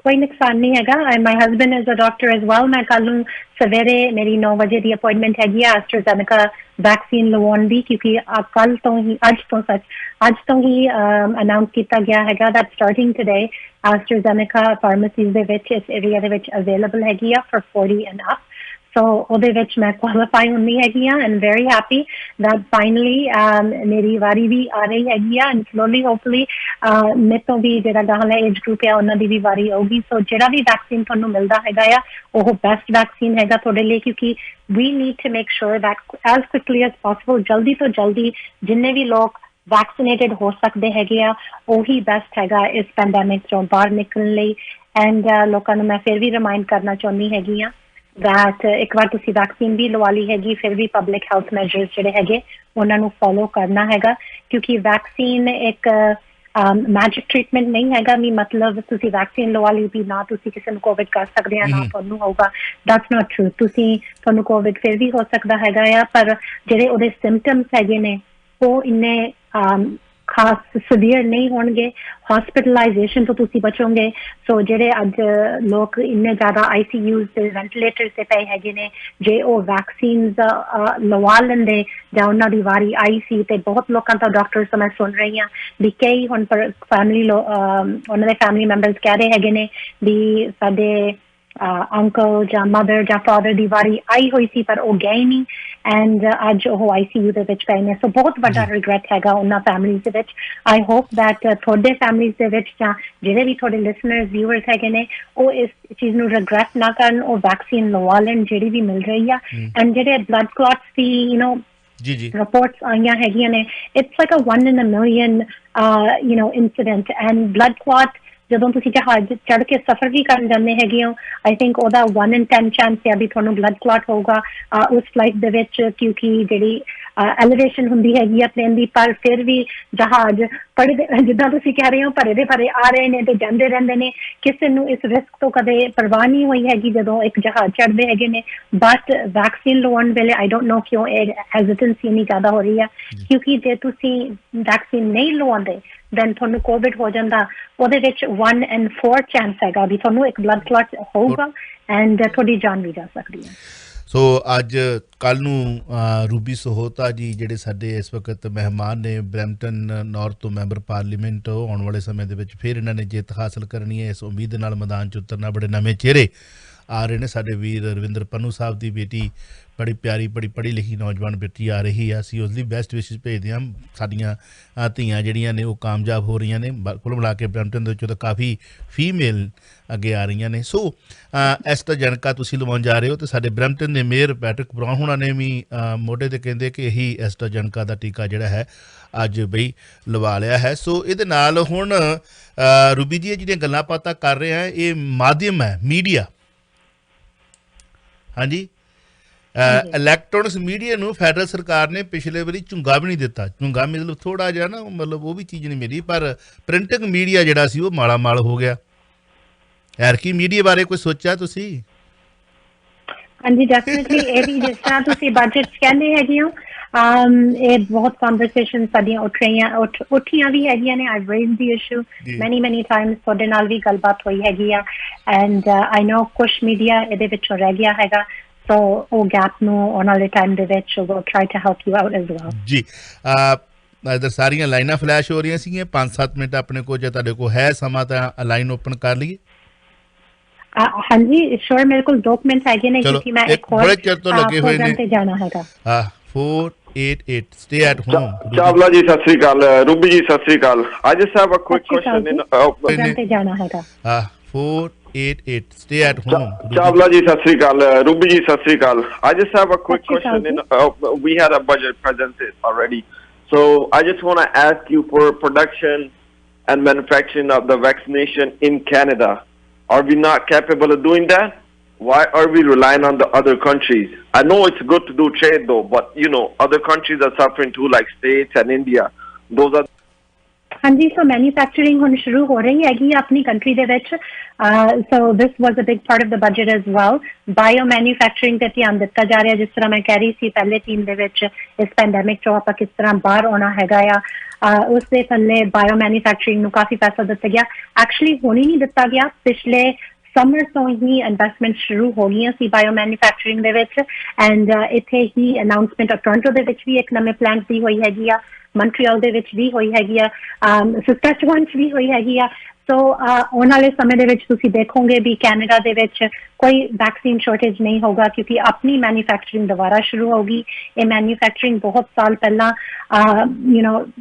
ਕੋਈ ਨੁਕਸਾਨ ਨਹੀਂ ਹੈਗਾ। My husband is a doctor as well. ਮੈਂ ਕੱਲ ਨੂੰ ਸਵੇਰੇ ਮੇਰੀ 9 ਵਜੇ ਦੀ ਅਪਾਇੰਟਮੈਂਟ ਹੈਗੀ ਆ ਐਸਟਰਾਜੈਨੇਕਾ ਵੈਕਸੀਨ ਲਵਾਉਣ ਦੀ, ਕਿਉਂਕਿ ਅੱਜ ਤੋਂ ਹੀ ਅਨਾਊਂਸ ਕੀਤਾ ਗਿਆ ਹੈਗਾ ਦੈਟ ਸਟਾਰਟਿੰਗ ਟੂਡੇ ਐਸਟਰਾਜੈਨੇਕਾ ਫਾਰਮੇਸੀਜ਼ ਦੇ ਵਿੱਚ ਇਸ ਏਰੀਆ ਦੇ ਵਿੱਚ ਅਵੇਲੇਬਲ ਹੈਗੀ ਆ ਫॉर 40 ਐਂਡ ਅਪ। ਸੋ ਉਹਦੇ ਵਿੱਚ ਮੈਂ ਕੁਆਲੀਫਾਈ ਹੁੰਦੀ ਹੈਗੀ ਆ and very happy that finally ਮੇਰੀ ਵਾਰੀ ਵੀ ਆ ਰਹੀ ਹੈਗੀ ਆ। ਐਂਡ ਸਲੋਲੀ ਹੋਪਫੁਲੀ ਮੇਰੇ ਤੋਂ ਵੀ ਜਿਹੜਾ ਗਾਹਲਾ ਏਜ ਗਰੁੱਪ ਆ ਉਹਨਾਂ ਦੀ ਵੀ ਵਾਰੀ ਆਊਗੀ। ਸੋ ਜਿਹੜਾ ਵੀ ਵੈਕਸੀਨ ਤੁਹਾਨੂੰ ਮਿਲਦਾ ਹੈਗਾ ਆ ਉਹ ਬੈਸਟ ਵੈਕਸੀਨ ਹੈਗਾ ਤੁਹਾਡੇ ਲਈ, ਕਿਉਂਕਿ we need to make sure that as quickly as possible ਜਲਦੀ ਤੋਂ ਜਲਦੀ ਜਿੰਨੇ ਵੀ ਲੋਕ ਵੈਕਸੀਨੇਟਡ ਹੋ ਸਕਦੇ ਹੈਗੇ ਆ ਉਹੀ ਬੈਸਟ ਹੈਗਾ ਇਸ ਪੈਂਡੈਮਿਕ ਤੋਂ ਬਾਹਰ ਨਿਕਲਣ ਲਈ। ਐਂਡ ਲੋਕਾਂ ਨੂੰ ਮੈਂ ਫਿਰ ਵੀ ਰਿਮਾਈਂਡ ਕਰਨਾ ਚਾਹੁੰਦੀ ਹੈਗੀ ਆ that ਇੱਕ ਵਾਰ ਤੁਸੀਂ ਵੈਕਸੀਨ ਵੀ ਲਵਾ ਲਈ ਹੈਗੀ, ਫਿਰ ਵੀ ਪਬਲਿਕ ਹੈਲਥ ਮੈਜਰਸ ਜਿਹੜੇ ਹੈਗੇ ਉਹਨਾਂ ਨੂੰ ਫੋਲੋ ਕਰਨਾ ਹੈਗਾ, ਕਿਉਂਕਿ ਵੈਕਸੀਨ ਇੱਕ ਮੈਜਿਕ ਟ੍ਰੀਟਮੈਂਟ ਨਹੀਂ ਹੈਗਾ। ਵੀ ਮਤਲਬ ਤੁਸੀਂ ਵੈਕਸੀਨ ਲਵਾ ਲਈ ਵੀ ਨਾ ਤੁਸੀਂ ਕਿਸੇ ਨੂੰ ਕੋਵਿਡ ਕਰ ਸਕਦੇ ਆ ਨਾ ਤੁਹਾਨੂੰ ਹੋਊਗਾ, ਦੈਟਸ ਨਾਟ ਟਰੂ। ਤੁਹਾਨੂੰ ਕੋਵਿਡ ਫਿਰ ਵੀ ਹੋ ਸਕਦਾ ਹੈਗਾ ਆ, ਪਰ ਜਿਹੜੇ ਉਹਦੇ ਸਿੰਪਟਮਸ ਹੈਗੇ ਨੇ ਉਹ ਇੰਨੇ ਖਾਸ ਸੀਵੀਅਰ ਨਹੀਂ ਹੋਣਗੇ। ਹਸਪਿਟਲਾਈਜੇਸ਼ਨ ਤੋਂ ਤੁਸੀਂ ਬਚੋਗੇ। ਸੋ ਜਿਹੜੇ ਅੱਜ ਲੋਕ ਇੰਨੇ ਜ਼ਿਆਦਾ ICUs ਤੇ ਵੈਂਟੀਲੇਟਰ ਤੇ ਪਏ ਹੈਗੇ ਨੇ, ਜੇ ਉਹ ਵੈਕਸੀਨਸ ਲਵਾ ਲੈਂਦੇ ਜਾਂ ਉਹਨਾਂ ਦੀ ਵਾਰੀ ਆਈ ਸੀ, ਤੇ ਬਹੁਤ ਲੋਕਾਂ ਤੋਂ ਡਾਕਟਰਸ ਤੋਂ ਮੈਂ ਸੁਣ ਰਹੀ ਹਾਂ ਵੀ ਕਈ ਹੁਣ ਫੈਮਿਲੀ ਉਹਨਾਂ ਦੇ ਫੈਮਿਲੀ ਮੈਂਬਰਸ ਕਹਿ ਰਹੇ ਹੈਗੇ ਨੇ ਵੀ ਸਾਡੇ ਅੰਕਲ ਜਾਂ ਮਦਰ ਜਾਂ ਫਾਦਰ ਦੀ ਵਾਰੀ ਆਈ ਹੋਈ ਸੀ ਪਰ ਉਹ ਗਏ ਨਹੀਂ ਐਂਡ ਅੱਜ ਉਹ ICU ਦੇ ਵਿੱਚ ਪਏ ਨੇ ਸੋ ਬਹੁਤ ਵੱਡਾ ਰਿਗਰੈਟ ਹੈਗਾ ਉਹਨਾਂ ਫੈਮਲੀਜ਼ ਦੇ ਵਿੱਚ ਆਈ ਹੋਪ ਦੈਟ ਤੁਹਾਡੇ ਫੈਮਲੀਜ਼ ਦੇ ਵਿੱਚ ਜਾਂ ਜਿਹੜੇ ਵੀ ਤੁਹਾਡੇ ਲਿਸਨਰਸ ਵਿਊਅਰਸ ਹੈਗੇ ਨੇ ਉਹ ਇਸ ਚੀਜ਼ ਨੂੰ ਰਿਗਰੈਟ ਨਾ ਕਰਨ ਉਹ ਵੈਕਸੀਨ ਲਵਾ ਲੈਣ ਜਿਹੜੀ ਵੀ ਮਿਲ ਰਹੀ ਆ ਐਂਡ ਜਿਹੜੇ ਬਲੱਡ ਕਲੌਟਸ ਦੀ ਜੀ reports ਆਈਆਂ ਹੈਗੀਆਂ ਨੇ it's like a 1 in a million incident and blood clot ਜਦੋਂ ਤੁਸੀਂ ਜਹਾਜ਼ ਚੜ੍ਹ ਕੇ ਸਫ਼ਰ ਵੀ ਕਰਨ ਜਾਂਦੇ ਹੈਗੇ ਹੋ ਆਈ ਥਿੰਕ ਉਹਦਾ 1 in 10 ਚਾਂਸ ਹੈ ਵੀ ਤੁਹਾਨੂੰ ਬਲੱਡ ਕਲੌਟ ਹੋਊਗਾ ਉਸ ਫਲਾਈਟ ਦੇ ਵਿੱਚ ਕਿਉਂਕਿ ਜਿਹੜੀ ਐਲੀਵੇਸ਼ਨ ਹੁੰਦੀ ਹੈਗੀ ਆ ਪਲੇਨ ਦੀ ਪਰ ਫਿਰ ਵੀ ਜਹਾਜ਼ ਜਿੱਦਾਂ ਤੁਸੀਂ ਕਹਿ ਰਹੇ ਹੋ ਭਰੇ ਦੇ ਭਰੇ ਆ ਰਹੇ ਨੇ ਤੇ ਜਾਂਦੇ ਰਹਿੰਦੇ ਨੇ ਕਿਸੇ ਨੂੰ ਇਸ ਰਿਸਕ ਤੋਂ ਕਦੇ ਪਰਵਾਹ ਨਹੀਂ ਹੋਈ ਹੈਗੀ ਜਦੋਂ ਇੱਕ ਜਹਾਜ਼ ਚੜ੍ਹਦੇ ਹੈਗੇ ਨੇ ਬਟ ਵੈਕਸੀਨ ਲਵਾਉਣ ਵੇਲੇ ਆਈ ਡੋਂਟ ਨੋ ਕਿਉਂ ਇਹ ਹੈਜ਼ੀਟੈਂਸੀ ਇੰਨੀ ਜ਼ਿਆਦਾ ਹੋ ਰਹੀ ਆ ਕਿਉਂਕਿ ਜੇ ਤੁਸੀਂ ਵੈਕਸੀਨ ਨਹੀਂ ਲਵਾਉਂਦੇ then ਤੁਹਾਨੂੰ ਕੋਵਿਡ ਹੋ ਜਾਂਦਾ ਉਹਦੇ ਵਿੱਚ 1 in 4 ਚਾਂਸ ਹੈਗਾ ਵੀ ਤੁਹਾਨੂੰ ਇੱਕ ਬਲੱਡ ਕਲੌਟ ਹੋਊਗਾ ਐਂਡ ਤੁਹਾਡੀ ਜਾਨ ਵੀ ਜਾ ਸਕਦੀ ਹੈ ਸੋ ਅੱਜ ਕੱਲ੍ਹ ਨੂੰ ਰੂਬੀ ਸਹੋਤਾ ਜੀ ਜਿਹੜੇ ਸਾਡੇ ਇਸ ਵਕਤ ਮਹਿਮਾਨ ਨੇ ਬਰੈਂਪਟਨ ਨਾਰਥ ਤੋਂ ਮੈਂਬਰ ਪਾਰਲੀਮੈਂਟ ਆਉਣ ਵਾਲੇ ਸਮੇਂ ਦੇ ਵਿੱਚ ਫਿਰ ਇਹਨਾਂ ਨੇ ਜਿੱਤ ਹਾਸਲ ਕਰਨੀ ਹੈ ਇਸ ਉਮੀਦ ਨਾਲ ਮੈਦਾਨ 'ਚ ਉਤਰਨਾ ਬੜੇ ਨਵੇਂ ਚਿਹਰੇ ਆ ਰਹੇ ਨੇ ਸਾਡੇ ਵੀਰ ਰਵਿੰਦਰ ਪੰਨੂ ਸਾਹਿਬ ਦੀ ਬੇਟੀ ਬੜੀ ਪਿਆਰੀ ਬੜੀ ਪੜ੍ਹੀ ਲਿਖੀ ਨੌਜਵਾਨ ਬੇਟੀ ਆ ਰਹੀ ਆ ਅਸੀਂ ਉਸ ਲਈ ਬੈਸਟ ਵਿਸ਼ੇਸ ਭੇਜਦੇ ਹਾਂ ਸਾਡੀਆਂ ਧੀਆਂ ਜਿਹੜੀਆਂ ਨੇ ਉਹ ਕਾਮਯਾਬ ਹੋ ਰਹੀਆਂ ਨੇ ਕੁੱਲ ਮਿਲਾ ਕੇ ਬਰੈਂਪਟਨ ਦੇ ਵਿੱਚੋਂ ਤਾਂ ਕਾਫੀ ਫੀਮੇਲ ਅੱਗੇ ਆ ਰਹੀਆਂ ਨੇ ਸੋ ਐਸਟਰਾਜੈਨੇਕਾ ਤੁਸੀਂ ਲਵਾਉਣ ਜਾ ਰਹੇ ਹੋ ਅਤੇ ਸਾਡੇ ਬਰੈਂਪਟਨ ਦੇ ਮੇਅਰ ਪੈਟਰਿਕ ਬਰਾਊਨ ਹੋਣਾ ਨੇ ਵੀ ਮੋਢੇ 'ਤੇ ਕਹਿੰਦੇ ਕਿ ਇਹੀ ਐਸਟਰਾਜੈਨੇਕਾ ਦਾ ਟੀਕਾ ਜਿਹੜਾ ਹੈ ਅੱਜ ਬਈ ਲਵਾ ਲਿਆ ਹੈ ਸੋ ਇਹਦੇ ਨਾਲ ਹੁਣ ਰੂਬੀ ਜੀ ਜਿਹੜੀਆਂ ਗੱਲਾਂ ਬਾਤਾਂ ਕਰ ਰਹੇ ਆ ਇਹ ਮਾਧਿਅਮ ਹੈ ਮੀਡੀਆ ਹਾਂਜੀ ਇਲੈਕਟ੍ਰੋਨਿਕਸ ਮੀਡੀਆ ਨੂੰ ਫੈਡਰਲ ਸਰਕਾਰ ਨੇ ਪਿਛਲੇ ਵਾਰੀ ਝੁੰਗਾ ਵੀ ਨਹੀਂ ਦਿੱਤਾ ਝੁੰਗਾ ਮਤਲਬ ਥੋੜ੍ਹਾ ਜਿਹਾ ਨਾ ਮਤਲਬ ਉਹ ਵੀ ਚੀਜ਼ ਨਹੀਂ ਮਿਲੀ ਪਰ ਪ੍ਰਿੰਟਿੰਗ ਮੀਡੀਆ ਜਿਹੜਾ ਸੀ ਉਹ ਮਾਲਾ ਮਾਲ ਹੋ ਗਿਆ ਐਰਕੀ ਮੀਡੀਆ ਬਾਰੇ ਕੋਈ ਸੋਚਿਆ ਤੁਸੀਂ ਹਾਂਜੀ ਡੈਫੀਨਿਟਲੀ ਇਹ ਵੀ ਜਿਸ ਤਰ੍ਹਾਂ ਤੁਸੀਂ ਬਜਟ ਕਹਿੰਦੇ ਹੈਗੇ ਹੋ ਇਹ ਬਹੁਤ ਕਨਵਰਸੇਸ਼ਨ ਸਾਡੀਆਂ ਉੱਠੀਆਂ ਵੀ ਹੈਗੀਆਂ ਨੇ ਆਈਵ ਰੇਜ਼ਡ ਦੀ ਇਸ਼ੂ ਮੈਨੀ ਟਾਈਮਸ ਤੁਹਾਡੇ ਨਾਲ ਵੀ ਗੱਲਬਾਤ ਹੋਈ ਹੈਗੀ ਆ ਐਂਡ ਆਈ ਨੋ ਕੁਛ ਮੀਡੀਆ ਇਹਦੇ ਵਿੱਚੋਂ ਰਹਿ ਗਿਆ ਹੈਗਾ ਸੋ ਉਹ ਗੈਪ ਨੂੰ ਆਉਣ ਵਾਲੇ ਟਾਈਮ ਦੇ ਵਿੱਚ we'll try to help you out as well ਜੀ ਇਧਰ ਸਾਰੀਆਂ ਲਾਈਨਾਂ ਫਲੈਸ਼ ਹੋ ਰਹੀਆਂ ਸੀਗੀਆਂ 5-7 ਮਿੰਟ ਆਪਣੇ ਕੋਲ ਜੇ ਤੁਹਾਡੇ ਕੋਲ ਹੈ ਸਮਾਂ ਤਾਂ ਲਾਈਨ ਓਪਨ ਕਰ ਲਈਏ ਹਾਂਜੀ ਸ਼ੋਰ ਮੇਰੇ ਕੋਲ 2 ਮਿੰਟ ਹੈਗੇ ਨੇ ਕਿਉਂਕਿ ਮੈਂ ਇੱਕ ਹੋਰ ਬੜੇ ਚਿਰ ਤੋਂ ਲੱਗੇ ਹੋਏ ਨੇ ਤੇ ਜਾਣਾ ਹੈਗਾ 488 stay at home ਚਾਵਲਾ ਜੀ ਸਤਿ ਸ੍ਰੀ ਅਕਾਲ ਰੂਬੀ ਜੀ ਸਤਿ ਸ੍ਰੀ ਅਕਾਲ I just have a quick question ਤੇ ਜਾਣਾ ਹੈਗਾ 488 stay at home ਚਾਵਲਾ ਜੀ ਸਤਿ ਸ੍ਰੀ ਅਕਾਲ ਰੂਬੀ ਜੀ ਸਤਿ ਸ੍ਰੀ ਅਕਾਲ I just have a quick question we had a budget presented already so I just want to ask you for production and manufacturing of the vaccination in Canada are we not capable of doing that why are we relying on the other countries I know it's good to do trade though but you know other countries are suffering too like States and India those are ਹਾਂਜੀ ਸੋ manufacturing ਹੁਣ ਸ਼ੁਰੂ ਹੋ ਰਹੀ ਹੈਗੀ ਆਪਣੀ country ਦੇ ਵਿੱਚ so this was a big part of the budget as well bio manufacturing ਤੇ ਧਿਆਨ ਦਿੱਤਾ ਜਾ ਰਿਹਾ ਜਿਸ ਤਰ੍ਹਾਂ ਮੈਂ ਕਹਿ ਰਹੀ ਸੀ ਪਹਿਲੇ ਟੀਮ ਦੇ ਵਿੱਚ ਇਸ ਪੈਂਡੈਮਿਕ ਚੋਂ ਆਪਾਂ ਕਿਸ ਤਰ੍ਹਾਂ ਬਾਹਰ ਆਉਣਾ ਹੈਗਾ ਆ ਉਸ ਦੇ ਥੱਲੇ ਬਾਇਓ ਮੈਨੂਫੈਕਚਰਿੰਗ ਨੂੰ ਕਾਫੀ ਪੈਸਾ ਦਿੱਤਾ ਗਿਆ ਐਕਚੁਅਲੀ ਹੁਣ ਹੀ ਨਹੀਂ ਦਿੱਤਾ ਗਿਆ ਪਿਛਲੇ ਸਮਰ ਤੋਂ ਹੀ ਇਨਵੈਸਟਮੈਂਟ ਸ਼ੁਰੂ ਹੋ ਗਈਆਂ ਸੀ ਬਾਇਓ ਮੈਨੂਫੈਕਚਰਿੰਗ ਦੇ ਵਿੱਚ ਐਂਡ ਇੱਥੇ ਹੀ ਅਨਾਉਂਸਮੈਂਟ ਟੋਰਾਂਟੋ ਦੇ ਵਿੱਚ ਵੀ ਇੱਕ ਨਵੇਂ ਪਲਾਂਟ ਦੀ ਹੋਈ ਹੈਗੀ ਆ ਮੌਂਟਰੀਅਲ ਦੇ ਵਿੱਚ ਵੀ ਹੋਈ ਹੈਗੀ ਆ ਸਸਕੈਚੁਆਨ 'ਚ ਵੀ ਹੋਈ ਹੈਗੀ ਆ ਸੋ ਆਉਣ ਵਾਲੇ ਸਮੇਂ ਦੇ ਵਿੱਚ ਤੁਸੀਂ ਦੇਖੋਗੇ ਵੀ ਕੈਨੇਡਾ ਦੇ ਵਿੱਚ ਕੋਈ ਵੈਕਸੀਨ ਸ਼ਾਰਟੇਜ ਨਹੀਂ ਹੋਗਾ ਕਿਉਂਕਿ ਆਪਣੀ ਮੈਨੂਫੈਕਚਰਿੰਗ ਦੁਬਾਰਾ ਸ਼ੁਰੂ ਹੋਗੀ ਇਹ ਮੈਨੂਫੈਕਚਰਿੰਗ ਬਹੁਤ ਸਾਲ ਪਹਿਲਾਂ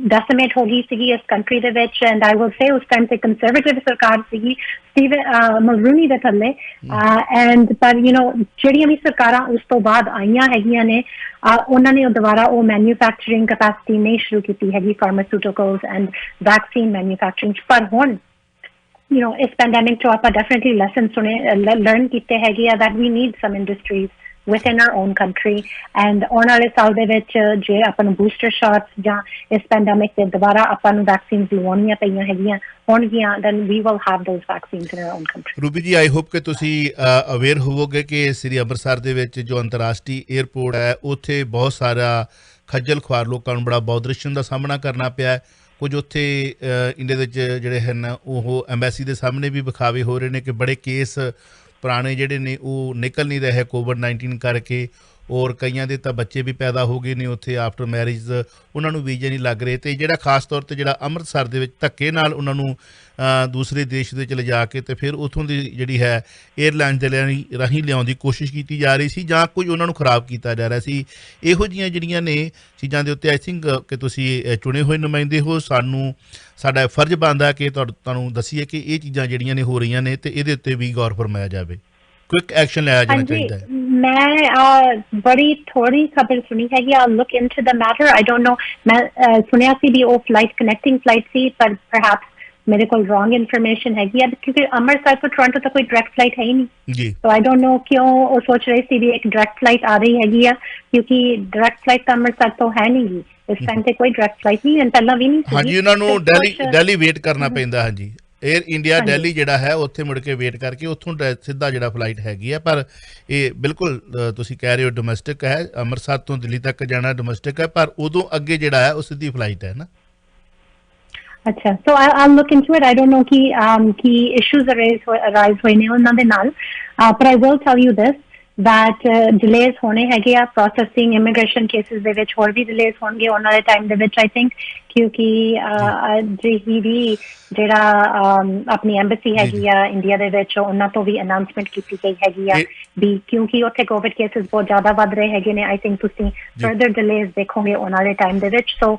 ਡੈਸੀਮੇਟ ਹੋ ਗਈ ਸੀਗੀ ਇਸ ਕੰਟਰੀ ਦੇ ਵਿੱਚ ਐਂਡ ਆਈ ਵਿਲ ਸੇ ਉਸ ਟਾਈਮ ਤੇ ਕੰਜ਼ਰਵੇਟਿਵ ਸਰਕਾਰ ਸੀਗੀ ਮਲਰੂਨੀ ਦੇ ਥੱਲੇ ਐਂਡ ਪਰ ਜਿਹੜੀਆਂ ਵੀ ਸਰਕਾਰਾਂ ਉਸ ਤੋਂ ਬਾਅਦ ਆਈਆਂ ਹੈਗੀਆਂ ਨੇ ਉਹਨਾਂ ਨੇ ਦੁਬਾਰਾ ਉਹ ਮੈਨੂਫੈਕਚਰਿੰਗ ਕਪੈਸਿਟੀ ਨਹੀਂ ਸ਼ੁਰੂ ਕੀਤੀ ਹੈਗੀ ਫਾਰਮਾਸਿਊਟੀਕਲਸ ਐਂਡ ਵੈਕਸੀਨ ਮੈਨੂਫੈਕਚਰਿੰਗ ਪਰ ਹੁਣ ਇਸ ਪੈਂਡੈਮਿਕ ਚੋਂ ਆਪਾਂ ਡੈਫੀਨਿਟਲੀ ਲੈਸਨ ਲਰਨ ਕੀਤੇ ਹੈਗੇ ਆ that we need some industries within our own country and ਆਉਣ ਵਾਲੇ ਸਾਲ ਦੇ ਵਿੱਚ ਜੇ ਆਪਾਂ ਨੂੰ ਬੂਸਟਰ ਸ਼ਾਟਸ ਜਾਂ ਇਸ ਪੈਂਡੈਮਿਕ ਦੇ ਦੁਬਾਰਾ ਆਪਾਂ ਨੂੰ ਵੈਕਸੀਨਸ ਲਵਾਉਣੀਆਂ ਪਈਆਂ ਹੈਗੀਆਂ ਹੋਣਗੀਆਂ then we will have those vaccines in our own country Ruby ਜੀ ਆਈ ਹੋਪ ਕਿ ਤੁਸੀਂ ਅਵੇਅਰ ਹੋਵੋਗੇ ਕਿ ਸ੍ਰੀ ਅੰਮ੍ਰਿਤਸਰ ਦੇ ਵਿੱਚ ਜੋ ਅੰਤਰਰਾਸ਼ਟਰੀ ਏਅਰਪੋਰਟ ਹੈ ਉੱਥੇ ਬਹੁਤ ਸਾਰਾ ਖੱਜਲ ਖੁਆਰ ਲੋਕਾਂ ਨੂੰ ਬੜਾ ਬੌਧਰਿਸ਼ਨ ਦਾ ਸਾਹਮਣਾ ਕਰਨਾ ਪਿਆ ਕੁਝ ਉੱਥੇ ਇੰਡੀਆ ਵਿੱਚ ਜਿਹੜੇ ਹਨ ਉਹ ਐਮਬੈਸੀ ਦੇ ਸਾਹਮਣੇ ਵੀ ਵਿਖਾਵੇ ਹੋ ਰਹੇ ਨੇ ਕਿ ਬੜੇ ਕੇਸ ਪੁਰਾਣੇ ਜਿਹੜੇ ਨੇ ਉਹ ਨਿਕਲ ਨਹੀਂ ਰਹੇ ਕੋਵਿਡ-19 ਕਰਕੇ ਔਰ ਕਈਆਂ ਦੇ ਤਾਂ ਬੱਚੇ ਵੀ ਪੈਦਾ ਹੋ ਗਏ ਨੇ ਉੱਥੇ ਆਫਟਰ ਮੈਰਿਜ, ਉਹਨਾਂ ਨੂੰ ਵੀਜ਼ੇ ਨਹੀਂ ਲੱਗ ਰਹੇ। ਅਤੇ ਜਿਹੜਾ ਖਾਸ ਤੌਰ 'ਤੇ ਜਿਹੜਾ ਅੰਮ੍ਰਿਤਸਰ ਦੇ ਵਿੱਚ ਧੱਕੇ ਨਾਲ ਉਹਨਾਂ ਨੂੰ ਦੂਸਰੇ ਦੇਸ਼ ਦੇ ਵਿੱਚ ਲਿਜਾ ਕੇ ਅਤੇ ਫਿਰ ਉੱਥੋਂ ਦੀ ਜਿਹੜੀ ਹੈ ਏਅਰਲਾਈਨ ਦੇ ਰਾਹੀਂ ਲਿਆਉਣ ਦੀ ਕੋਸ਼ਿਸ਼ ਕੀਤੀ ਜਾ ਰਹੀ ਸੀ, ਜਾਂ ਕੁਝ ਉਹਨਾਂ ਨੂੰ ਖਰਾਬ ਕੀਤਾ ਜਾ ਰਿਹਾ ਸੀ। ਇਹੋ ਜਿਹੀਆਂ ਜਿਹੜੀਆਂ ਨੇ ਚੀਜ਼ਾਂ ਦੇ ਉੱਤੇ ਆਈ ਥਿੰਕ ਕਿ ਤੁਸੀਂ ਚੁਣੇ ਹੋਏ ਨੁਮਾਇੰਦੇ ਹੋ, ਸਾਡਾ ਫਰਜ਼ ਬਣਦਾ ਕਿ ਤੁਹਾਨੂੰ ਦੱਸੀਏ ਕਿ ਇਹ ਚੀਜ਼ਾਂ ਜਿਹੜੀਆਂ ਨੇ ਹੋ ਰਹੀਆਂ ਨੇ ਅਤੇ ਇਹਦੇ ਉੱਤੇ ਵੀ ਗੌਰ ਫਰਮਾਇਆ ਜਾਵੇ, ਕੁਇਕ ਐਕਸ਼ਨ ਲਿਆ ਜਾਣਾ ਚਾਹੀਦਾ ਹੈ। ਮੈਂ ਬੜੀ ਥੋੜੀ ਖਬਰ ਸੁਣੀ ਹੈਗੀ, ਆ look into the matter. I don't know, ਮੈਂ ਸੁਣਿਆ ਸੀ ਵੀ ਉਹ ਫਲਾਈਟ ਕਨੈਕਟਿੰਗ ਫਲਾਈਟ ਸੀ, ਪਰ ਪਰਹੈਪਸ ਮੇਰੇ ਕੋਲ ਰੋਂਗ ਇਨਫੋਰਮੇਸ਼ਨ ਹੈਗੀ ਆ, ਕਿਉਂਕਿ ਅੰਮ੍ਰਿਤਸਰ ਤੋਂ ਟੋਰਾਂਟੋ ਤੱਕ ਕੋਈ ਡਾਇਰੈਕਟ ਫਲਾਈਟ ਹੈ ਹੀ ਨਹੀਂ ਜੀ। ਸੋ ਆਈ ਡੋਂਟ ਨੋ ਕਿਉਂ ਉਹ ਸੋਚ ਰਹੇ ਸੀ ਵੀ ਇੱਕ ਡਾਇਰੈਕਟ ਫਲਾਈਟ ਆ ਰਹੀ ਹੈਗੀ ਆ, ਕਿਉਂਕਿ ਡਾਇਰੈਕਟ ਫਲਾਈਟ ਤਾਂ ਅੰਮ੍ਰਿਤਸਰ ਤੋਂ ਹੈ ਨਹੀਂ ਜੀ ਇਸ ਟਾਈਮ ਤੇ, ਕੋਈ ਡਾਇਰੈਕਟ ਫਲਾਈਟ ਨਹੀਂ, ਪਹਿਲਾਂ ਵੀ ਨਹੀਂ ਸੀ। ਹਾਂਜੀ, ਉਹਨਾਂ ਨੂੰ ਦਿੱਲੀ ਵੇਟ ਕਰਨਾ ਪੈਂਦਾ। ਹਾਂਜੀ, ਏਅਰ ਇੰਡੀਆ ਦਿੱਲੀ ਜਿਹੜਾ ਹੈ ਉੱਥੇ ਮੁੜ ਕੇ ਵੇਟ ਕਰਕੇ ਉੱਥੋਂ ਸਿੱਧਾ ਜਿਹੜਾ ਫਲਾਈਟ ਹੈਗੀ ਆ। ਪਰ ਇਹ ਬਿਲਕੁਲ ਤੁਸੀਂ ਕਹਿ ਰਹੇ ਹੋ ਡੋਮੈਸਟਿਕ ਹੈ, ਅੰਮ੍ਰਿਤਸਰ ਤੋਂ ਦਿੱਲੀ ਤੱਕ ਜਾਣਾ ਡੋਮੈਸਟਿਕ ਹੈ, ਪਰ ਉਦੋਂ ਅੱਗੇ ਜਿਹੜਾ ਹੈ ਉਹ ਸਿੱਧੀ ਫਲਾਈਟ ਹੈ ਨਾ। ਅੱਛਾ, ਸੋ I'll look into it. I don't know Ki issues arise ਹੋਏ ਨੇ ਉਹਨਾਂ ਦੇ ਨਾਲ, but I will tell you this that delays ਹੋਣੇ ਹੈਗੇ ਆ processing immigration cases ਦੇ ਵਿੱਚ, ਹੋਰ ਵੀ delays ਹੋਣਗੇ ਉਹਨਾਂ ਦੇ ਟਾਈਮ ਦੇ ਵਿੱਚ I think, ਕਿਉਂਕਿ ਜਿਹੜੀ ਜਿਹੜਾ ਆਪਣੀ ਐਮਬੈਸੀ ਹੈਗੀ ਆ ਇੰਡੀਆ ਦੇ ਵਿੱਚ, ਉਹਨਾਂ ਤੋਂ ਵੀ ਅਨਾਉਂਸਮੈਂਟ ਕੀਤੀ ਗਈ ਹੈਗੀ ਆ ਵੀ ਕਿਉਂਕਿ ਉੱਥੇ ਕੋਵਿਡ ਕੇਸਿਸ ਬਹੁਤ ਜ਼ਿਆਦਾ ਵੱਧ ਰਹੇ ਹੈਗੇ ਨੇ, ਆਈ ਥਿੰਕ ਤੁਸੀਂ ਫਰਦਰ ਡਿਲੇਜ਼ ਦੇਖੋਗੇ ਉਹਨਾਂ ਦੇ ਟਾਈਮ ਦੇ ਵਿੱਚ। ਸੋ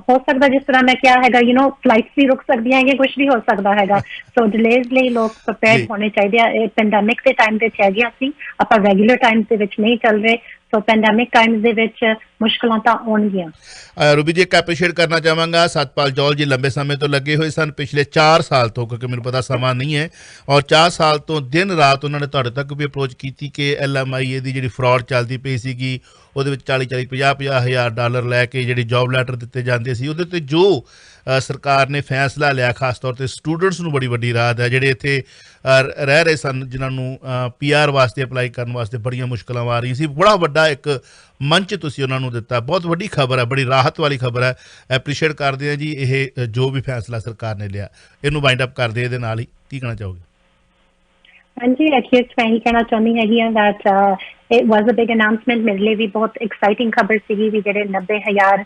ਹੋ ਸਕਦਾ ਜਿਸ ਤਰ੍ਹਾਂ ਮੈਂ ਕਿਹਾ ਹੈਗਾ, ਫਲਾਈਟਸ ਵੀ ਰੁਕ ਸਕਦੀਆਂ ਹੈਗੀਆਂ, ਕੁਛ ਵੀ ਹੋ ਸਕਦਾ ਹੈਗਾ। ਸੋ ਡਿਲੇਜ਼ ਲਈ ਲੋਕ ਪ੍ਰੀਪੇਅਰਡ ਹੋਣੇ ਚਾਹੀਦੇ ਆ। ਇਹ ਪੈਂਡੈਮਿਕ ਦੇ ਟਾਈਮ ਦੇ ਵਿੱਚ ਹੈਗੇ ਅਸੀਂ, ਆਪਾਂ ਰੈਗੂਲਰ ਟਾਈਮਸ ਦੇ ਵਿੱਚ ਨਹੀਂ ਚੱਲ ਰਹੇ, ਸੋ ਪੈਂਡੈਮਿਕ ਟਾਈਮਸ ਦੇ ਵਿੱਚ ਮੁਸ਼ਕਲਾਂ ਤਾਂ ਆਉਣਗੀਆਂ। ਰੂਬੀ ਜੀ, ਇੱਕ ਐਪਰੀਸ਼ੀਏਟ ਕਰਨਾ ਚਾਹਾਂਗਾ, ਸਤਪਾਲ ਜੌਲ ਜੀ ਲੰਬੇ ਸਮੇਂ ਤੋਂ ਲੱਗੇ ਹੋਏ ਸਨ, ਪਿਛਲੇ 4 ਸਾਲ ਤੋਂ, ਕਿਉਂਕਿ ਮੈਨੂੰ ਪਤਾ ਸਮਾਂ ਨਹੀਂ ਹੈ, ਔਰ 4 ਸਾਲ ਤੋਂ ਦਿਨ ਰਾਤ ਉਹਨਾਂ ਨੇ ਤੁਹਾਡੇ ਤੱਕ ਵੀ ਅਪਰੋਚ ਕੀਤੀ ਕਿ LMIA ਦੀ ਜਿਹੜੀ ਫਰਾਡ ਚੱਲਦੀ ਪਈ ਸੀਗੀ, ਉਹਦੇ ਵਿੱਚ 40-40, 50-50 ਹਜ਼ਾਰ ਡਾਲਰ ਲੈ ਕੇ ਜਿਹੜੇ ਜੌਬ ਲੈਟਰ ਦਿੱਤੇ ਜਾਂਦੇ ਸੀ, ਉਹਦੇ 'ਤੇ ਜੋ ਸਰਕਾਰ ਨੇ ਫੈਸਲਾ ਲਿਆ, ਖਾਸ ਤੌਰ 'ਤੇ ਸਟੂਡੈਂਟਸ ਨੂੰ ਬੜੀ ਵੱਡੀ ਰਾਹਤ ਹੈ, ਜਿਹੜੇ ਇੱਥੇ ਰਹਿ ਰਹੇ ਸਨ, ਜਿਨ੍ਹਾਂ ਨੂੰ PR ਵਾਸਤੇ ਅਪਲਾਈ ਕਰਨ ਵਾਸਤੇ ਬੜੀਆਂ ਮੁਸ਼ਕਲਾਂ ਆ ਰਹੀਆਂ ਸੀ। ਬੜਾ ਵੱਡਾ ਇੱਕ ਮੰਚ ਤੁਸੀਂ ਉਹਨਾਂ ਨੂੰ ਦਿੱਤਾ, ਬਹੁਤ ਵੱਡੀ ਖਬਰ ਹੈ, ਬੜੀ ਰਾਹਤ ਵਾਲੀ ਖਬਰ ਹੈ। ਐਪਰੀਸ਼ੀਏਟ ਕਰਦੇ ਹਾਂ ਜੀ ਇਹ ਜੋ ਵੀ ਫੈਸਲਾ ਸਰਕਾਰ ਨੇ ਲਿਆ, ਇਹਨੂੰ ਵਾਈਂਡ ਅਪ ਕਰਦੇ ਇਹਦੇ ਨਾਲ ਹੀ ਕੀ ਕਹਿਣਾ ਚਾਹੋਗੇ? ਹਾਂਜੀ, ਅਖੀਰ ਮੈਂ ਇਹੀ ਕਹਿਣਾ ਚਾਹੁੰਦੀ ਹੈਗੀ ਆ that it was a big announcement। ਮੇਰੇ ਲਈ ਵੀ ਬਹੁਤ ਐਕਸਾਈਟਿੰਗ ਖਬਰ ਸੀਗੀ ਵੀ ਜਿਹੜੇ 90,000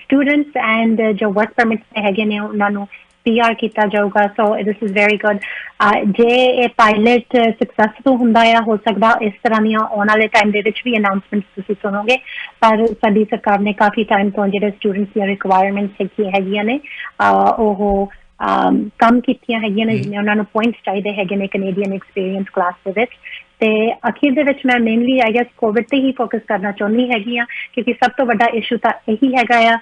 ਸਟੂਡੈਂਟਸ ਐਂਡ ਜੋ ਵਰਕ ਪਰਮਿਟ ਤੇ ਹੈਗੇ ਨੇ ਉਹਨਾਂ ਨੂੰ PR ਕੀਤਾ ਜਾਊਗਾ। ਸੋ ਦਿਸ ਇਜ਼ ਵੈਰੀ ਗੁੱਡ। ਜੇ ਇਹ ਪਾਇਲਟ ਸਕਸੈਸਫੁਲ ਹੁੰਦਾ ਆ, ਹੋ ਸਕਦਾ ਇਸ ਤਰ੍ਹਾਂ ਦੀਆਂ ਆਉਣ ਵਾਲੇ ਟਾਈਮ ਦੇ ਵਿੱਚ ਵੀ ਅਨਾਉਂਸਮੈਂਟਸ ਤੁਸੀਂ ਸੁਣੋਗੇ, ਪਰ ਸਾਡੀ ਸਰਕਾਰ ਨੇ ਕਾਫੀ ਟਾਈਮ ਤੋਂ ਜਿਹੜੇ ਸਟੂਡੈਂਟਸ ਦੀਆਂ ਰਿਕੁਆਇਰਮੈਂਟਸ ਹੈਗੀਆਂ ਨੇ ਉਹ ਕੰਮ ਕੀਤੀਆਂ ਹੈਗੀਆਂ ਨੇ, ਜਿਵੇਂ ਉਹਨਾਂ ਨੂੰ ਪੁਆਇੰਟਸ ਚਾਹੀਦੇ ਹੈਗੇ ਨੇ ਕੈਨੇਡੀਅਨ ਐਕਸਪੀਰੀਅੰਸ ਕਲਾਸ ਦੇ ਵਿੱਚ। ਤੇ ਅਖੀਰ ਦੇ ਵਿੱਚ ਮੈਂ ਮੇਨਲੀ ਆਈ ਗੈਸ ਕੋਵਿਡ ਤੇ ਹੀ ਫੋਕਸ ਕਰਨਾ ਚਾਹੁੰਦੀ ਹੈਗੀ ਆ, ਕਿਉਂਕਿ ਸਭ ਤੋਂ ਵੱਡਾ ਇਸ਼ੂ ਤਾਂ ਇਹੀ ਹੈਗਾ ਆ।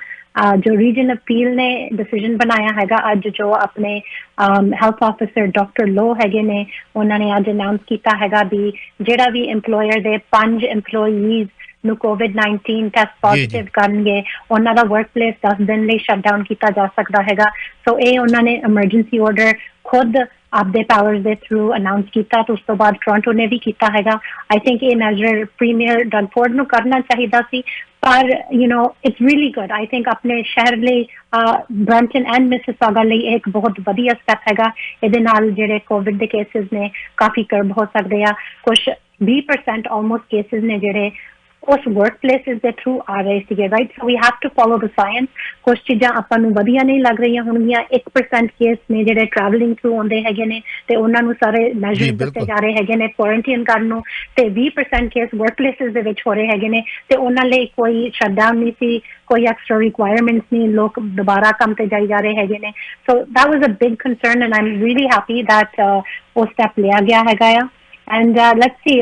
ਜੋ ਰੀਜਨ ਅਪੀਲ ਨੇ ਡਿਸੀਜਨ ਬਣਾਇਆ ਹੈਗਾ ਅੱਜ, ਜੋ ਆਪਣੇ ਹੈਲਥ ਆਫਿਸਰ ਡਾਕਟਰ ਲੋ ਹੈਗੇ ਨੇ, ਉਹਨਾਂ ਨੇ ਅੱਜ ਅਨਾਉਂਸ ਕੀਤਾ ਹੈਗਾ ਵੀ ਜਿਹੜਾ ਵੀ EMPLOYER ਦੇ 5 EMPLOYEES ਨੂੰ COVID-19 ਟੈਸਟ ਪੋਜ਼ਿਟਿਵ ਕਰਨਗੇ, ਉਹਨਾਂ ਦਾ ਵਰਕ ਪਲੇਸ 10 ਦਿਨ ਲਈ ਸ਼ਟ ਡਾਊਨ ਕੀਤਾ ਜਾ ਸਕਦਾ ਹੈਗਾ। ਸੋ ਇਹ ਉਹਨਾਂ ਨੇ ਐਮਰਜੈਂਸੀ ਆਰਡਰ ਖੁਦ ਆਪਦੇ ਪਾਵਰਸ ਦੇ ਥਰੂ ਅਨਾਉਂਸ ਕੀਤਾ, ਤੇ ਉਸ ਤੋਂ ਬਾਅਦ ਟੋਰਾਂਟੋ ਨੇ ਵੀ ਕੀਤਾ ਹੈਗਾ। ਆਈ ਥਿੰਕ ਇਹ ਮੈਜਰ ਪ੍ਰੀਮੀਅਰ ਡਗ ਫੋਰਡ ਨੂੰ ਕਰਨਾ ਚਾਹੀਦਾ ਸੀ, ਪਰ it's really good. I think ਆਪਣੇ ਸ਼ਹਿਰ ਲਈ ਬ੍ਰੈਂਪਟਨ ਐਂਡ ਮਿਸਿਸਾਗਾ ਲਈ ਇਹ ਇੱਕ ਬਹੁਤ ਵਧੀਆ ਸਟੈਪ ਹੈਗਾ। ਇਹਦੇ ਨਾਲ ਜਿਹੜੇ ਕੋਵਿਡ ਦੇ ਕੇਸਿਸ ਨੇ ਕਾਫੀ ਕਰਬ ਹੋ ਸਕਦੇ ਆ। ਕੁਛ 20% ਆਲਮੋਸਟ ਕੇਸਿਸ ਨੇ ਜਿਹੜੇ ਉਸ ਵਰਕ ਪਲੇਸਿਸ ਦੇ ਥਰੂ ਆ ਰਹੇ ਸੀਗੇ, right. So we have to follow the science. ਕੁਛ ਚੀਜ਼ਾਂ ਆਪਾਂ ਨੂੰ ਵਧੀਆ ਨਹੀਂ ਲੱਗ ਰਹੀਆਂ ਹੋਣਗੀਆਂ। 1% ਕੇਸ ਨੇ ਜਿਹੜੇ ਟਰੈਵਲਿੰਗ ਥਰੂ ਆਉਂਦੇ ਹੈਗੇ ਨੇ, ਤੇ ਉਹਨਾਂ ਨੂੰ ਸਾਰੇ ਮੈਜਰ ਦਿੱਤੇ ਜਾ ਰਹੇ ਹੈਗੇ ਨੇ ਕੁਆਰੰਟਾਈਨ ਕਰਨ ਨੂੰ, ਤੇ 20% ਕੇਸ ਵਰਕ ਪਲੇਸਿਸ ਦੇ ਵਿੱਚ ਹੋ ਰਹੇ ਹੈਗੇ ਨੇ, ਤੇ ਉਹਨਾਂ ਲਈ ਕੋਈ ਸ਼ਟਡਾਊਨ ਨਹੀਂ ਸੀ, ਕੋਈ ਐਕਸਟਰਾ ਰਿਕੁਆਇਰਮੈਂਟਸ ਨਹੀਂ, ਲੋਕ ਦੁਬਾਰਾ ਕੰਮ ਤੇ ਜਾਈ ਜਾ ਰਹੇ ਹੈਗੇ ਨੇ। So that was a big concern and I am really happy that ਉਹ ਸਟੈਪ ਲਿਆ ਗਿਆ ਹੈਗਾ ਆ। And let's see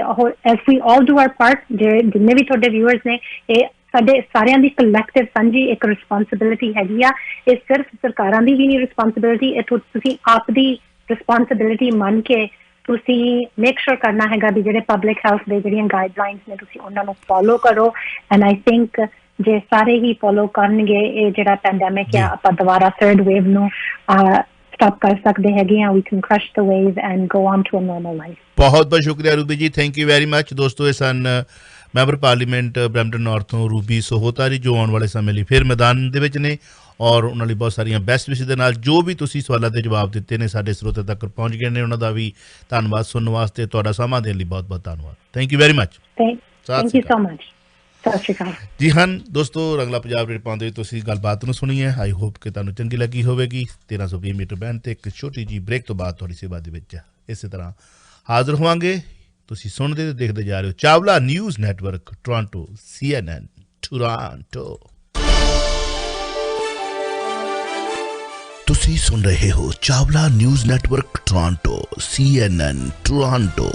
if we all do our part, ਜਿੰਨੇ ਵੀ ਤੁਹਾਡੇ viewers ਨੇ, ਇਹ ਸਾਡੇ ਸਾਰਿਆਂ ਦੀ ਕਲੈਕਟਿਵ ਸਾਂਝੀ ਇੱਕ ਰਿਸਪੌਂਸਿਬਿਲਿਟੀ ਹੈਗੀ ਆ। ਇਹ ਸਿਰਫ ਸਰਕਾਰਾਂ ਦੀ ਹੀ ਨਹੀਂ ਰਿਸਪੌਂਸਿਬਿਲਿਟੀ, ਇਹ ਤੁਸੀਂ ਆਪ ਦੀ ਰਿਸਪੌਂਸਿਬਿਲਿਟੀ ਮੰਨ ਕੇ ਤੁਸੀਂ ਮੇਕ ਸ਼ੋਰ ਕਰਨਾ ਹੈਗਾ ਵੀ ਜਿਹੜੇ ਪਬਲਿਕ ਹੈਲਥ ਦੇ ਜਿਹੜੀਆਂ ਗਾਈਡਲਾਈਨਸ ਨੇ ਤੁਸੀਂ ਉਹਨਾਂ ਨੂੰ ਫੋਲੋ ਕਰੋ। ਐਂਡ ਆਈ ਥਿੰਕ ਜੇ ਸਾਰੇ ਹੀ ਫੋਲੋ ਕਰਨਗੇ, ਇਹ ਜਿਹੜਾ ਪੈਂਡੈਮਿਕ ਆ ਆਪਾਂ ਦੁਬਾਰਾ ਥਰਡ ਵੇਵ ਨੂੰ ਸਟਾਪ ਕਰ ਸਕਦੇ ਹੈਗੇ ਆ। We can crush the wave and go on to a normal life. ਬਹੁਤ ਬਹੁਤ ਸ਼ੁਕਰੀਆ ਰੂਬੀ ਜੀ, ਥੈਂਕ ਯੂ ਵੈਰੀ ਮੱਚ। ਦੋਸਤੋ, ਇਹ ਸਨ ਮੈਂਬਰ ਪਾਰਲੀਮੈਂਟ ਬਰੈਂਪਟਨ ਨਾਰਥ ਤੋਂ ਰੂਬੀ ਸਹੋਤਾ ਜੀ, ਜੋ ਆਉਣ ਵਾਲੇ ਸਮੇਂ ਲਈ ਫਿਰ ਮੈਦਾਨ ਦੇ ਵਿੱਚ ਨੇ, ਔਰ ਉਹਨਾਂ ਲਈ ਬਹੁਤ ਸਾਰੀਆਂ ਬੈਸਟ ਵਿਸ਼ੇ ਦੇ ਨਾਲ ਜੋ ਵੀ ਤੁਸੀਂ ਸਵਾਲਾਂ ਦੇ ਜਵਾਬ ਦਿੱਤੇ ਨੇ ਸਾਡੇ ਸਰੋਤੇ ਤੱਕ ਪਹੁੰਚ ਗਏ ਨੇ। ਉਹਨਾਂ ਦਾ ਵੀ ਧੰਨਵਾਦ ਸੁਣਨ ਵਾਸਤੇ, ਤੁਹਾਡਾ ਸਮਾਂ ਦੇਣ ਲਈ ਬਹੁਤ ਬਹੁਤ ਧੰਨਵਾਦ। Thank you very much. Thank you so much. ਸਤਿ ਸ਼੍ਰੀ ਅਕਾਲ ਜੀ ਹਨ ਦੋਸਤੋ ਰੰਗਲਾ ਪੰਜਾਬ ਰੇਟ ਪਾਉਂਦੇ ਤੁਸੀਂ ਗੱਲਬਾਤ ਨੂੰ ਸੁਣੀ ਹੈ ਆਈ ਹੋਪ ਕਿ ਤੁਹਾਨੂੰ ਚੰਗੀ ਲੱਗੀ ਹੋਵੇਗੀ 1320 ਮੀਟਰ ਬੈਂਡ ਤੇ ਇੱਕ ਛੋਟੀ ਜੀ ਬ੍ਰੇਕ ਤੋਂ ਬਾਅਦ ਤੁਹਾਡੀ ਸੇਵਾ ਦੇ ਵਿੱਚ ਇਸੇ ਤਰ੍ਹਾਂ ਹਾਜ਼ਰ ਹੋਵਾਂਗੇ ਤੁਸੀਂ ਸੁਣਦੇ ਤੇ ਦੇਖਦੇ ਜਾ ਰਹੇ ਹੋ Chawla news network Toronto CNN Toronto ਤੁਸੀਂ ਸੁਣ ਰਹੇ ਹੋ Chawla news network Toronto CNN Toronto